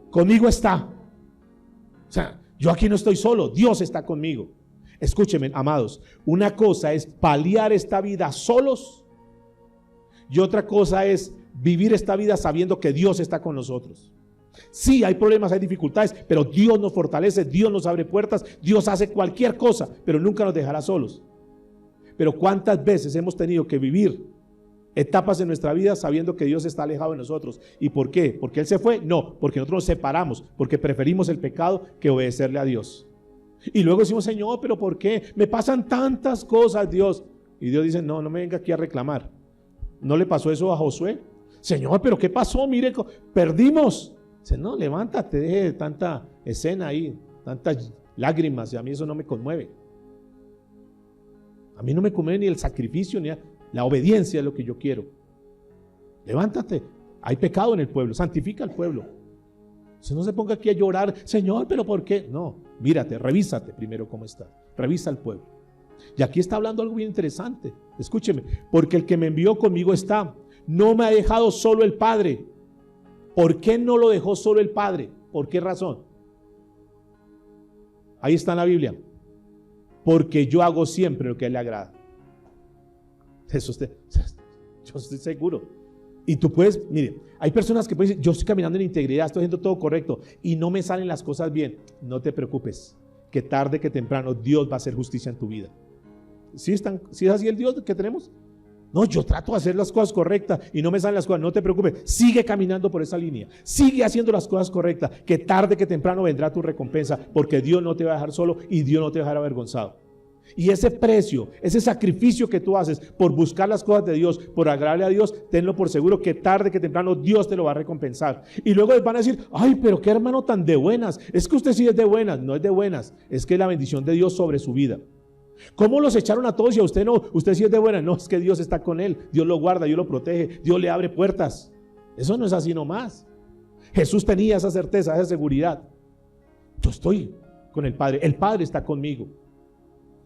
S1: Conmigo está. O sea, yo aquí no estoy solo, Dios está conmigo. Escúcheme, amados, una cosa es paliar esta vida solos y otra cosa es vivir esta vida sabiendo que Dios está con nosotros. Sí, hay problemas, hay dificultades, pero Dios nos fortalece, Dios nos abre puertas, Dios hace cualquier cosa, pero nunca nos dejará solos. Pero ¿cuántas veces hemos tenido que vivir etapas en nuestra vida sabiendo que Dios está alejado de nosotros? ¿Y por qué? ¿Porque Él se fue? No, porque nosotros nos separamos, porque preferimos el pecado que obedecerle a Dios. Y luego decimos, Señor, ¿pero por qué? Me pasan tantas cosas, Dios. Y Dios dice, no me venga aquí a reclamar. ¿No le pasó eso a Josué? Señor, ¿pero qué pasó? Mire, perdimos. Dice, no, levántate, deje de tanta escena ahí, tantas lágrimas, y a mí eso no me conmueve. A mí no me conmueve ni el sacrificio, ni la obediencia es lo que yo quiero. Levántate, hay pecado en el pueblo, santifica al pueblo. Usted no se ponga aquí a llorar, Señor, ¿pero por qué? No, mírate, revísate primero cómo está, revisa al pueblo. Y aquí está hablando algo bien interesante, escúcheme, porque el que me envió conmigo está, no me ha dejado solo el Padre. ¿Por qué no lo dejó solo el Padre? ¿Por qué razón? Ahí está en la Biblia. Porque yo hago siempre lo que a Él le agrada. Eso yo estoy seguro. Y tú puedes, mire, hay personas que pueden decir, yo estoy caminando en integridad, estoy haciendo todo correcto y no me salen las cosas bien. No te preocupes, que tarde que temprano Dios va a hacer justicia en tu vida. ¿Sí es así el Dios que tenemos? No, yo trato de hacer las cosas correctas y no me salen las cosas. No te preocupes, sigue caminando por esa línea, sigue haciendo las cosas correctas, que tarde que temprano vendrá tu recompensa, porque Dios no te va a dejar solo y Dios no te va a dejar avergonzado. Y ese precio, ese sacrificio que tú haces por buscar las cosas de Dios, por agradarle a Dios, tenlo por seguro que tarde que temprano Dios te lo va a recompensar. Y luego les van a decir, ay, pero qué hermano tan de buenas, es que usted sí es de buenas. No es de buenas, es que es la bendición de Dios sobre su vida. ¿Cómo los echaron a todos y a usted no? Usted sí es de buenas. No, es que Dios está con él, Dios lo guarda, Dios lo protege, Dios le abre puertas. Eso no es así nomás. Jesús tenía esa certeza, esa seguridad. Yo estoy con el Padre está conmigo.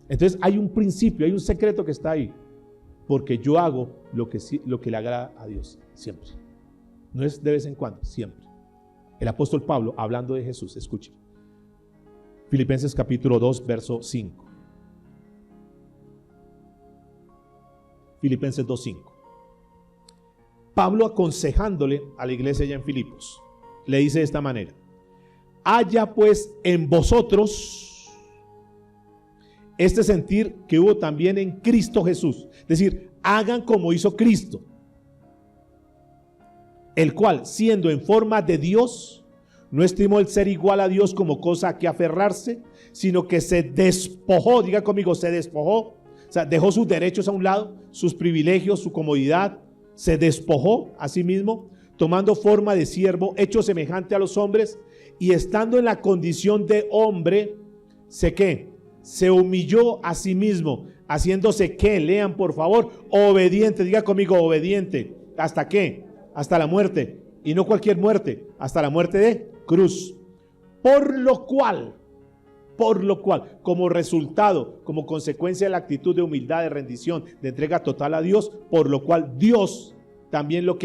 S1: Entonces hay un principio, hay un secreto que está ahí, porque yo hago lo que le agrada a Dios siempre. No es de vez en cuando, siempre. El apóstol Pablo, hablando de Jesús, escuche. Filipenses capítulo 2, verso 5. Filipenses 2, 5. Pablo, aconsejándole a la iglesia allá en Filipos, le dice de esta manera: haya pues en vosotros este sentir que hubo también en Cristo Jesús. Es decir, hagan como hizo Cristo, el cual, siendo en forma de Dios, no estimó el ser igual a Dios como cosa a que aferrarse, sino que se despojó. Diga conmigo, se despojó. O sea, dejó sus derechos a un lado, sus privilegios, su comodidad. Se despojó a sí mismo, tomando forma de siervo, hecho semejante a los hombres, y estando en la condición de hombre, se humilló a sí mismo, haciéndose ¿qué? Lean por favor, obediente. Diga conmigo, obediente. ¿Hasta qué? Hasta la muerte. Y no cualquier muerte, hasta la muerte de cruz. Por lo cual, como resultado, como consecuencia de la actitud de humildad, de rendición, de entrega total a Dios, por lo cual Dios también lo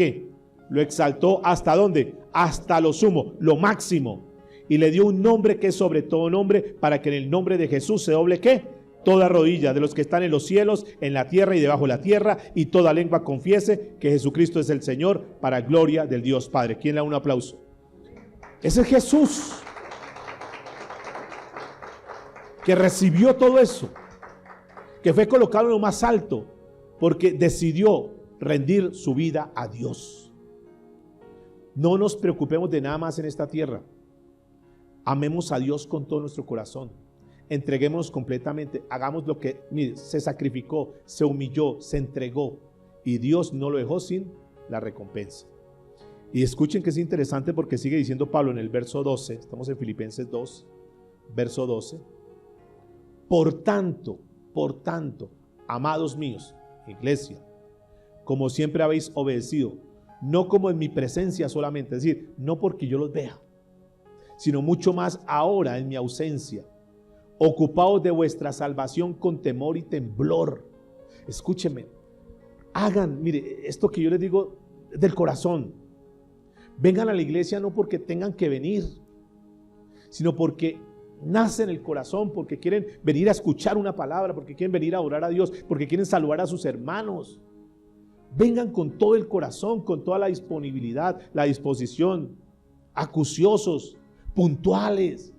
S1: lo exaltó ¿hasta dónde? Hasta lo sumo, lo máximo. Y le dio un nombre que es sobre todo nombre, para que en el nombre de Jesús se doble ¿qué? Toda rodilla de los que están en los cielos, en la tierra y debajo de la tierra, y toda lengua confiese que Jesucristo es el Señor, para gloria del Dios Padre. ¿Quién le da un aplauso? Ese es Jesús, que recibió todo eso, que fue colocado en lo más alto, porque decidió rendir su vida a Dios. No nos preocupemos de nada más en esta tierra. Amemos a Dios con todo nuestro corazón. Entreguémonos completamente. Hagamos lo que, mire, se sacrificó, se humilló, se entregó. Y Dios no lo dejó sin la recompensa. Y escuchen que es interesante, porque sigue diciendo Pablo en el verso 12. Estamos en Filipenses 2, verso 12. Por tanto, amados míos, iglesia, como siempre habéis obedecido, no como en mi presencia solamente, es decir, no porque yo los vea, sino mucho más ahora en mi ausencia, ocupaos de vuestra salvación con temor y temblor. Escúcheme, hagan, mire, esto que yo les digo del corazón. Vengan a la iglesia no porque tengan que venir, sino porque nace en el corazón, porque quieren venir a escuchar una palabra, porque quieren venir a orar a Dios, porque quieren saludar a sus hermanos. Vengan con todo el corazón, con toda la disponibilidad, la disposición, acuciosos, puntuales.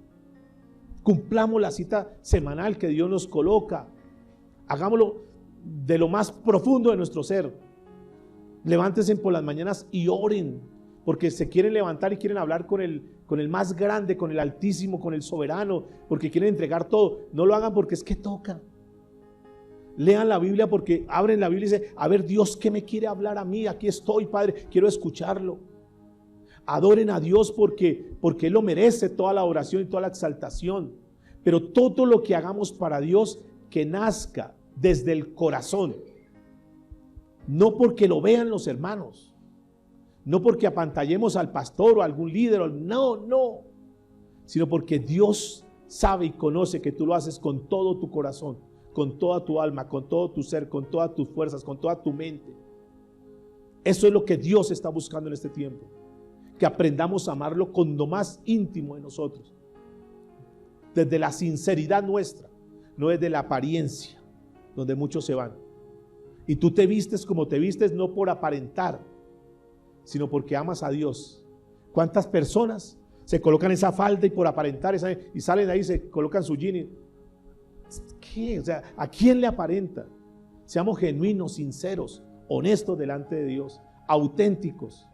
S1: Cumplamos la cita semanal que Dios nos coloca. Hagámoslo de lo más profundo de nuestro ser. Levántense por las mañanas y oren, porque se quieren levantar y quieren hablar con el más grande, con el Altísimo, con el Soberano, porque quieren entregar todo. No lo hagan porque es que toca. Lean la Biblia porque abren la Biblia y dicen, a ver, Dios, ¿qué me quiere hablar a mí? Aquí estoy, Padre, quiero escucharlo. Adoren a Dios porque Él lo merece, toda la oración y toda la exaltación. Pero todo lo que hagamos para Dios, que nazca desde el corazón. No porque lo vean los hermanos, no porque apantallemos al pastor o a algún líder, no, sino porque Dios sabe y conoce que tú lo haces con todo tu corazón, con toda tu alma, con todo tu ser, con todas tus fuerzas, con toda tu mente. Eso es lo que Dios está buscando en este tiempo, que aprendamos a amarlo con lo más íntimo de nosotros, desde la sinceridad nuestra, no desde la apariencia, donde muchos se van. Y tú te vistes como te vistes no por aparentar, sino porque amas a Dios. ¿Cuántas personas se colocan esa falda y por aparentar y salen de ahí, se colocan su jean? ¿Qué? O sea, ¿a quién le aparenta? Seamos genuinos, sinceros, honestos delante de Dios, auténticos.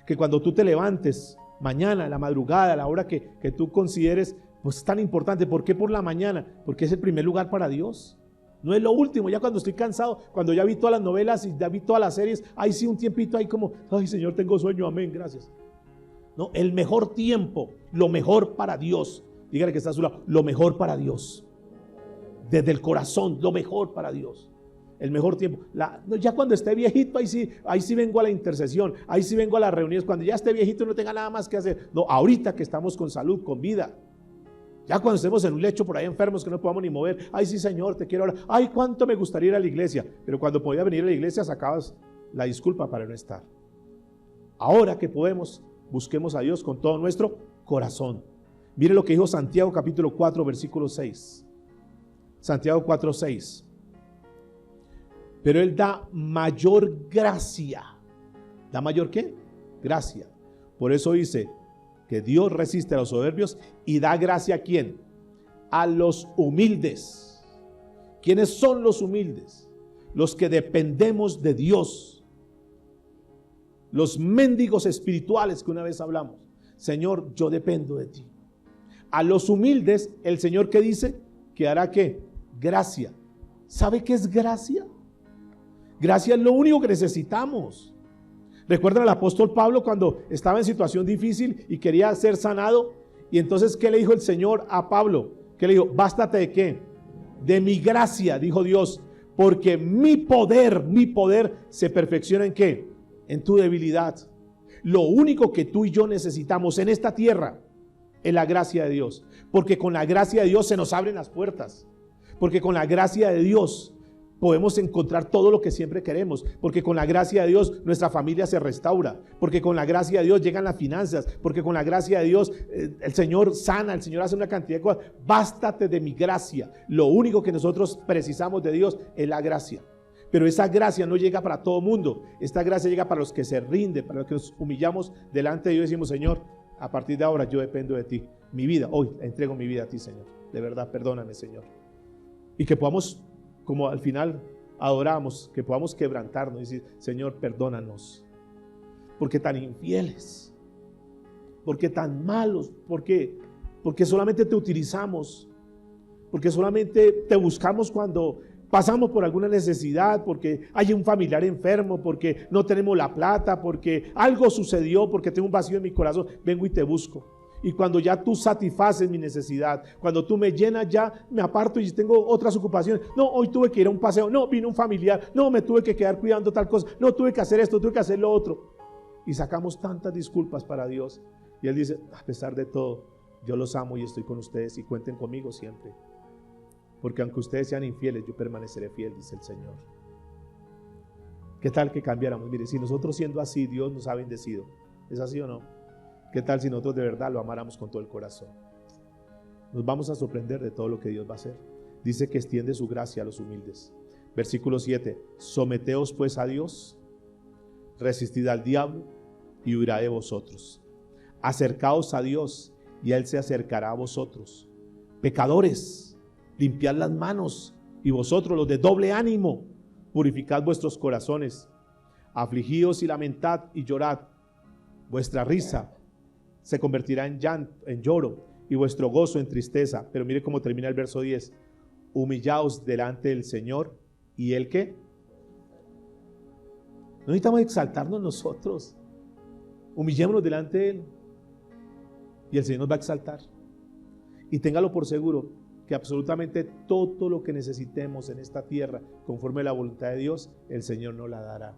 S1: Que cuando tú te levantes mañana, a la madrugada, a la hora que tú consideres, pues es tan importante. ¿Por qué por la mañana? Porque es el primer lugar para Dios. No es lo último. Ya cuando estoy cansado, cuando ya vi todas las novelas y ya vi todas las series, ahí sí un tiempito ahí como, ay Señor, tengo sueño, amén, gracias. No, el mejor tiempo, lo mejor para Dios. Dígale que está a su lado, lo mejor para Dios. Desde el corazón, lo mejor para Dios. El mejor tiempo. Ya cuando esté viejito, ahí sí vengo a la intercesión, ahí sí vengo a las reuniones. Cuando ya esté viejito y no tenga nada más que hacer. No, ahorita que estamos con salud, con vida. Ya cuando estemos en un lecho por ahí enfermos que no podamos ni mover, ay sí Señor, te quiero orar, ay cuánto me gustaría ir a la iglesia, pero cuando podía venir a la iglesia sacabas la disculpa para no estar. Ahora que podemos, busquemos a Dios con todo nuestro corazón. Mire lo que dijo Santiago capítulo 4 versículo 6. Santiago 4, 6. Pero Él da mayor gracia. ¿Da mayor qué? Gracia. Por eso dice que Dios resiste a los soberbios y da gracia ¿a quién? A los humildes. ¿Quiénes son los humildes? Los que dependemos de Dios. Los mendigos espirituales que una vez hablamos. Señor, yo dependo de ti. A los humildes, el Señor que dice que hará ¿qué? Gracia. ¿Sabe qué es gracia? Gracia es lo único que necesitamos. ¿Recuerdan al apóstol Pablo cuando estaba en situación difícil y quería ser sanado? Y entonces, ¿qué le dijo el Señor a Pablo? ¿Qué le dijo? Bástate ¿de qué? De mi gracia, dijo Dios, porque mi poder se perfecciona ¿en qué? En tu debilidad. Lo único que tú y yo necesitamos en esta tierra es la gracia de Dios, porque con la gracia de Dios se nos abren las puertas, porque con la gracia de Dios podemos encontrar todo lo que siempre queremos, porque con la gracia de Dios nuestra familia se restaura, porque con la gracia de Dios llegan las finanzas, porque con la gracia de Dios el Señor sana, el Señor hace una cantidad de cosas. Bástate de mi gracia. Lo único que nosotros precisamos de Dios es la gracia. Pero esa gracia no llega para todo mundo. Esta gracia llega para los que se rinden, para los que nos humillamos delante de Dios y decimos: Señor, a partir de ahora yo dependo de ti. Mi vida, hoy entrego mi vida a ti, Señor. De verdad, perdóname, Señor. Y que podamos, como al final adoramos, que podamos quebrantarnos y decir: Señor, perdónanos. ¿Por qué tan infieles? ¿Por qué tan malos? ¿Por qué? Porque solamente te utilizamos. Porque solamente te buscamos cuando pasamos por alguna necesidad, porque hay un familiar enfermo, porque no tenemos la plata, porque algo sucedió, porque tengo un vacío en mi corazón. Vengo y te busco. Y cuando ya tú satisfaces mi necesidad, cuando tú me llenas, ya me aparto y tengo otras ocupaciones. No, hoy tuve que ir a un paseo. No, vino un familiar. No, me tuve que quedar cuidando tal cosa. No, tuve que hacer esto, tuve que hacer lo otro. Y sacamos tantas disculpas para Dios. Y Él dice: a pesar de todo, yo los amo y estoy con ustedes y cuenten conmigo siempre. Porque aunque ustedes sean infieles, yo permaneceré fiel, dice el Señor. ¿Qué tal que cambiáramos? Mire, si nosotros siendo así, Dios nos ha bendecido. ¿Es así o no? ¿Qué tal si nosotros de verdad lo amáramos con todo el corazón? Nos vamos a sorprender de todo lo que Dios va a hacer. Dice que extiende su gracia a los humildes. Versículo 7. Someteos pues a Dios, resistid al diablo y huirá de vosotros. Acercaos a Dios y Él se acercará a vosotros. Pecadores, limpiad las manos, y vosotros los de doble ánimo, purificad vuestros corazones. Afligíos y lamentad y llorad. Vuestra risa se convertirá en llanto, en lloro, y vuestro gozo en tristeza. Pero mire cómo termina el verso 10. Humillaos delante del Señor, ¿y Él qué? No necesitamos exaltarnos nosotros. Humillémonos delante de Él, y el Señor nos va a exaltar. Y téngalo por seguro que absolutamente todo lo que necesitemos en esta tierra, conforme a la voluntad de Dios, el Señor nos la dará.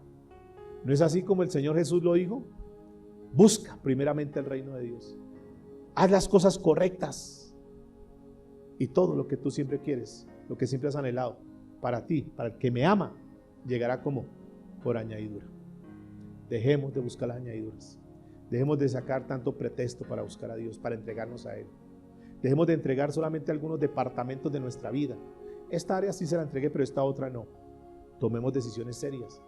S1: ¿No es así como el Señor Jesús lo dijo? Busca primeramente el reino de Dios. Haz las cosas correctas. Y todo lo que tú siempre quieres, lo que siempre has anhelado, para ti, para el que me ama, llegará como por añadidura. Dejemos de buscar las añadiduras. Dejemos de sacar tanto pretexto para buscar a Dios, para entregarnos a Él. Dejemos de entregar solamente algunos departamentos de nuestra vida. Esta área sí se la entregué, pero esta otra no. Tomemos decisiones serias.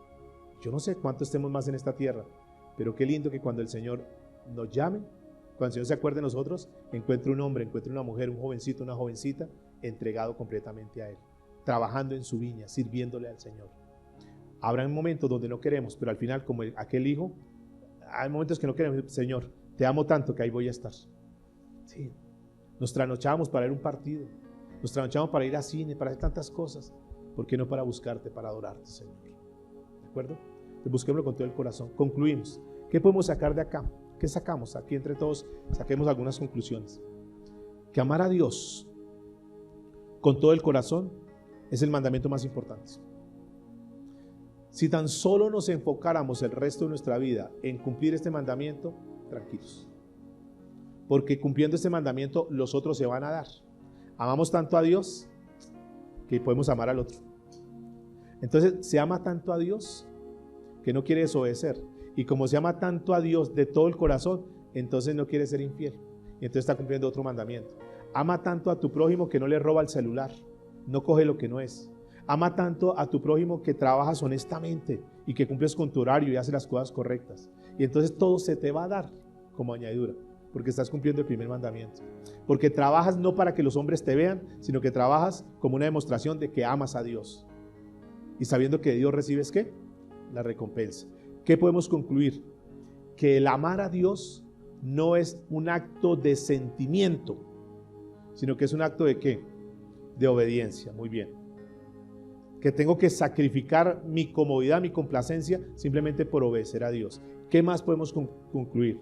S1: Yo no sé cuánto estemos más en esta tierra, pero qué lindo que cuando el Señor nos llame, cuando el Señor se acuerde de nosotros, encuentre un hombre, encuentre una mujer, un jovencito, una jovencita, entregado completamente a Él, trabajando en su viña, sirviéndole al Señor. Habrá momentos donde no queremos, pero al final, como aquel hijo, hay momentos que no queremos. Señor, te amo tanto que ahí voy a estar. Sí. Nos trasnochamos para ir a un partido, nos trasnochamos para ir a cine, para hacer tantas cosas. ¿Por qué no para buscarte, para adorarte, Señor? ¿De acuerdo? Entonces busquémoslo con todo el corazón. Concluimos. ¿Qué podemos sacar de acá? ¿Qué sacamos? Aquí entre todos saquemos algunas conclusiones. Que amar a Dios con todo el corazón es el mandamiento más importante. Si tan solo nos enfocáramos el resto de nuestra vida en cumplir este mandamiento, tranquilos. Porque cumpliendo este mandamiento, los otros se van a dar. Amamos tanto a Dios que podemos amar al otro. Entonces, se ama tanto a Dios que no quiere desobedecer. Y como se ama tanto a Dios de todo el corazón, entonces no quiere ser infiel. Y entonces está cumpliendo otro mandamiento. Ama tanto a tu prójimo que no le roba el celular, no coge lo que no es. Ama tanto a tu prójimo que trabajas honestamente y que cumples con tu horario y haces las cosas correctas. Y entonces todo se te va a dar como añadidura, porque estás cumpliendo el primer mandamiento. Porque trabajas no para que los hombres te vean, sino que trabajas como una demostración de que amas a Dios. Y sabiendo que Dios recibes ¿qué? La recompensa. ¿Qué podemos concluir? Que el amar a Dios no es un acto de sentimiento, sino que es un acto de ¿qué? De obediencia. Muy bien. Que tengo que sacrificar mi comodidad, mi complacencia, simplemente por obedecer a Dios. ¿Qué más podemos concluir?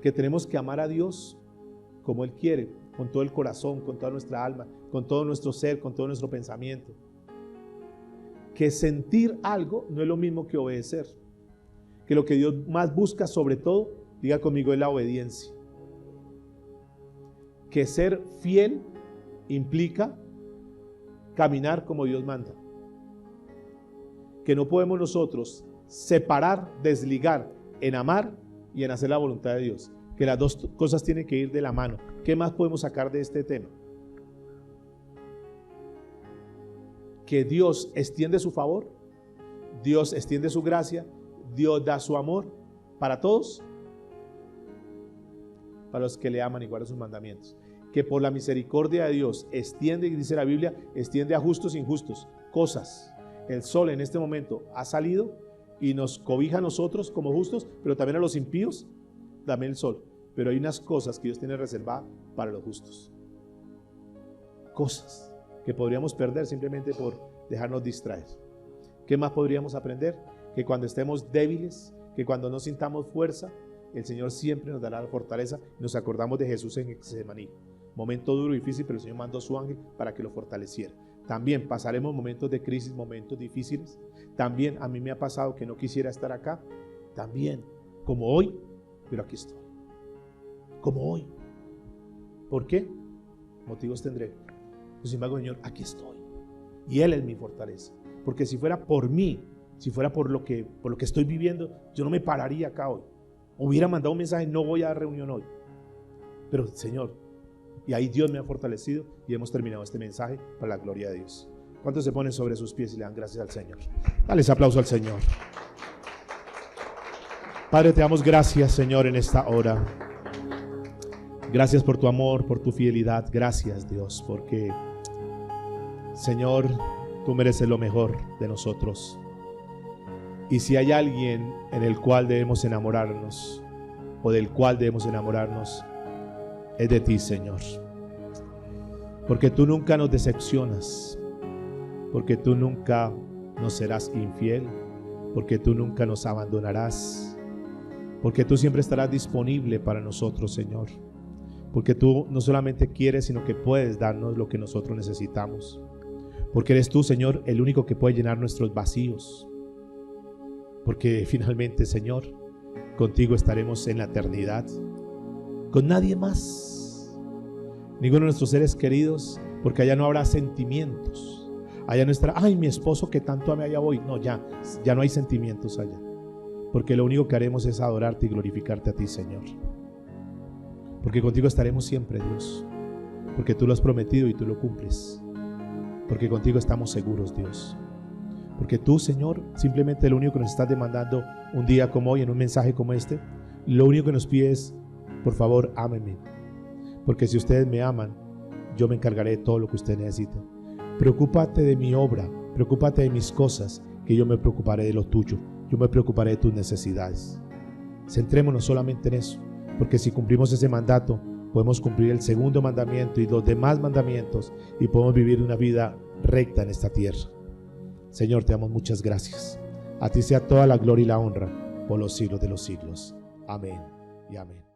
S1: Que tenemos que amar a Dios como Él quiere, con todo el corazón, con toda nuestra alma, con todo nuestro ser, con todo nuestro pensamiento. Que sentir algo no es lo mismo que obedecer. Que lo que Dios más busca sobre todo, diga conmigo, es la obediencia. Que ser fiel implica caminar como Dios manda. Que no podemos nosotros separar, desligar en amar y en hacer la voluntad de Dios. Que las dos cosas tienen que ir de la mano. ¿Qué más podemos sacar de este tema? Que Dios extiende su favor, Dios extiende su gracia, Dios da su amor para todos, para los que le aman y guardan sus mandamientos. Que por la misericordia de Dios extiende, dice la Biblia, extiende a justos e injustos, cosas. El sol en este momento ha salido y nos cobija a nosotros como justos, pero también a los impíos, también el sol. Pero hay unas cosas que Dios tiene reservadas para los justos. Cosas que podríamos perder simplemente por dejarnos distraer. ¿Qué más podríamos aprender? Que cuando estemos débiles, que cuando no sintamos fuerza, el Señor siempre nos dará la fortaleza. Nos acordamos de Jesús en Getsemaní. Momento duro y difícil, pero el Señor mandó a su ángel para que lo fortaleciera. También pasaremos momentos de crisis, momentos difíciles. También a mí me ha pasado que no quisiera estar acá. También, como hoy, pero aquí estoy. Como hoy. ¿Por qué? Motivos tendré. Sin embargo, Señor, aquí estoy. Y Él es mi fortaleza. Porque si fuera por mí, si fuera por lo que estoy viviendo, yo no me pararía acá hoy. Hubiera mandado un mensaje, no voy a la reunión hoy. Pero Señor, y ahí Dios me ha fortalecido y hemos terminado este mensaje para la gloria de Dios. ¿Cuántos se ponen sobre sus pies y le dan gracias al Señor? Dale ese aplauso al Señor. Padre, te damos gracias, Señor, en esta hora. Gracias por tu amor, por tu fidelidad. Gracias, Dios, porque, Señor, tú mereces lo mejor de nosotros. Y si hay alguien en el cual debemos enamorarnos, o del cual debemos enamorarnos, es de ti, Señor. Porque tú nunca nos decepcionas, porque tú nunca nos serás infiel, porque tú nunca nos abandonarás, porque tú siempre estarás disponible para nosotros, Señor. Porque tú no solamente quieres, sino que puedes darnos lo que nosotros necesitamos. Porque eres tú, Señor, el único que puede llenar nuestros vacíos. Porque finalmente, Señor, contigo estaremos en la eternidad. Con nadie más. Ninguno de nuestros seres queridos, porque allá no habrá sentimientos. Allá no estará, ay, mi esposo que tanto ame, allá voy. No, ya no hay sentimientos allá. Porque lo único que haremos es adorarte y glorificarte a ti, Señor. Porque contigo estaremos siempre, Dios. Porque tú lo has prometido y tú lo cumples. Porque contigo estamos seguros, Dios. Porque tú, Señor, simplemente lo único que nos estás demandando un día como hoy, en un mensaje como este, lo único que nos pides, por favor, ámenme. Porque si ustedes me aman, yo me encargaré de todo lo que ustedes necesiten. Preocúpate de mi obra, preocúpate de mis cosas, que yo me preocuparé de lo tuyo. Yo me preocuparé de tus necesidades. Centrémonos solamente en eso. Porque si cumplimos ese mandato, podemos cumplir el segundo mandamiento y los demás mandamientos y podemos vivir una vida recta en esta tierra. Señor, te damos muchas gracias. A ti sea toda la gloria y la honra por los siglos de los siglos. Amén y amén.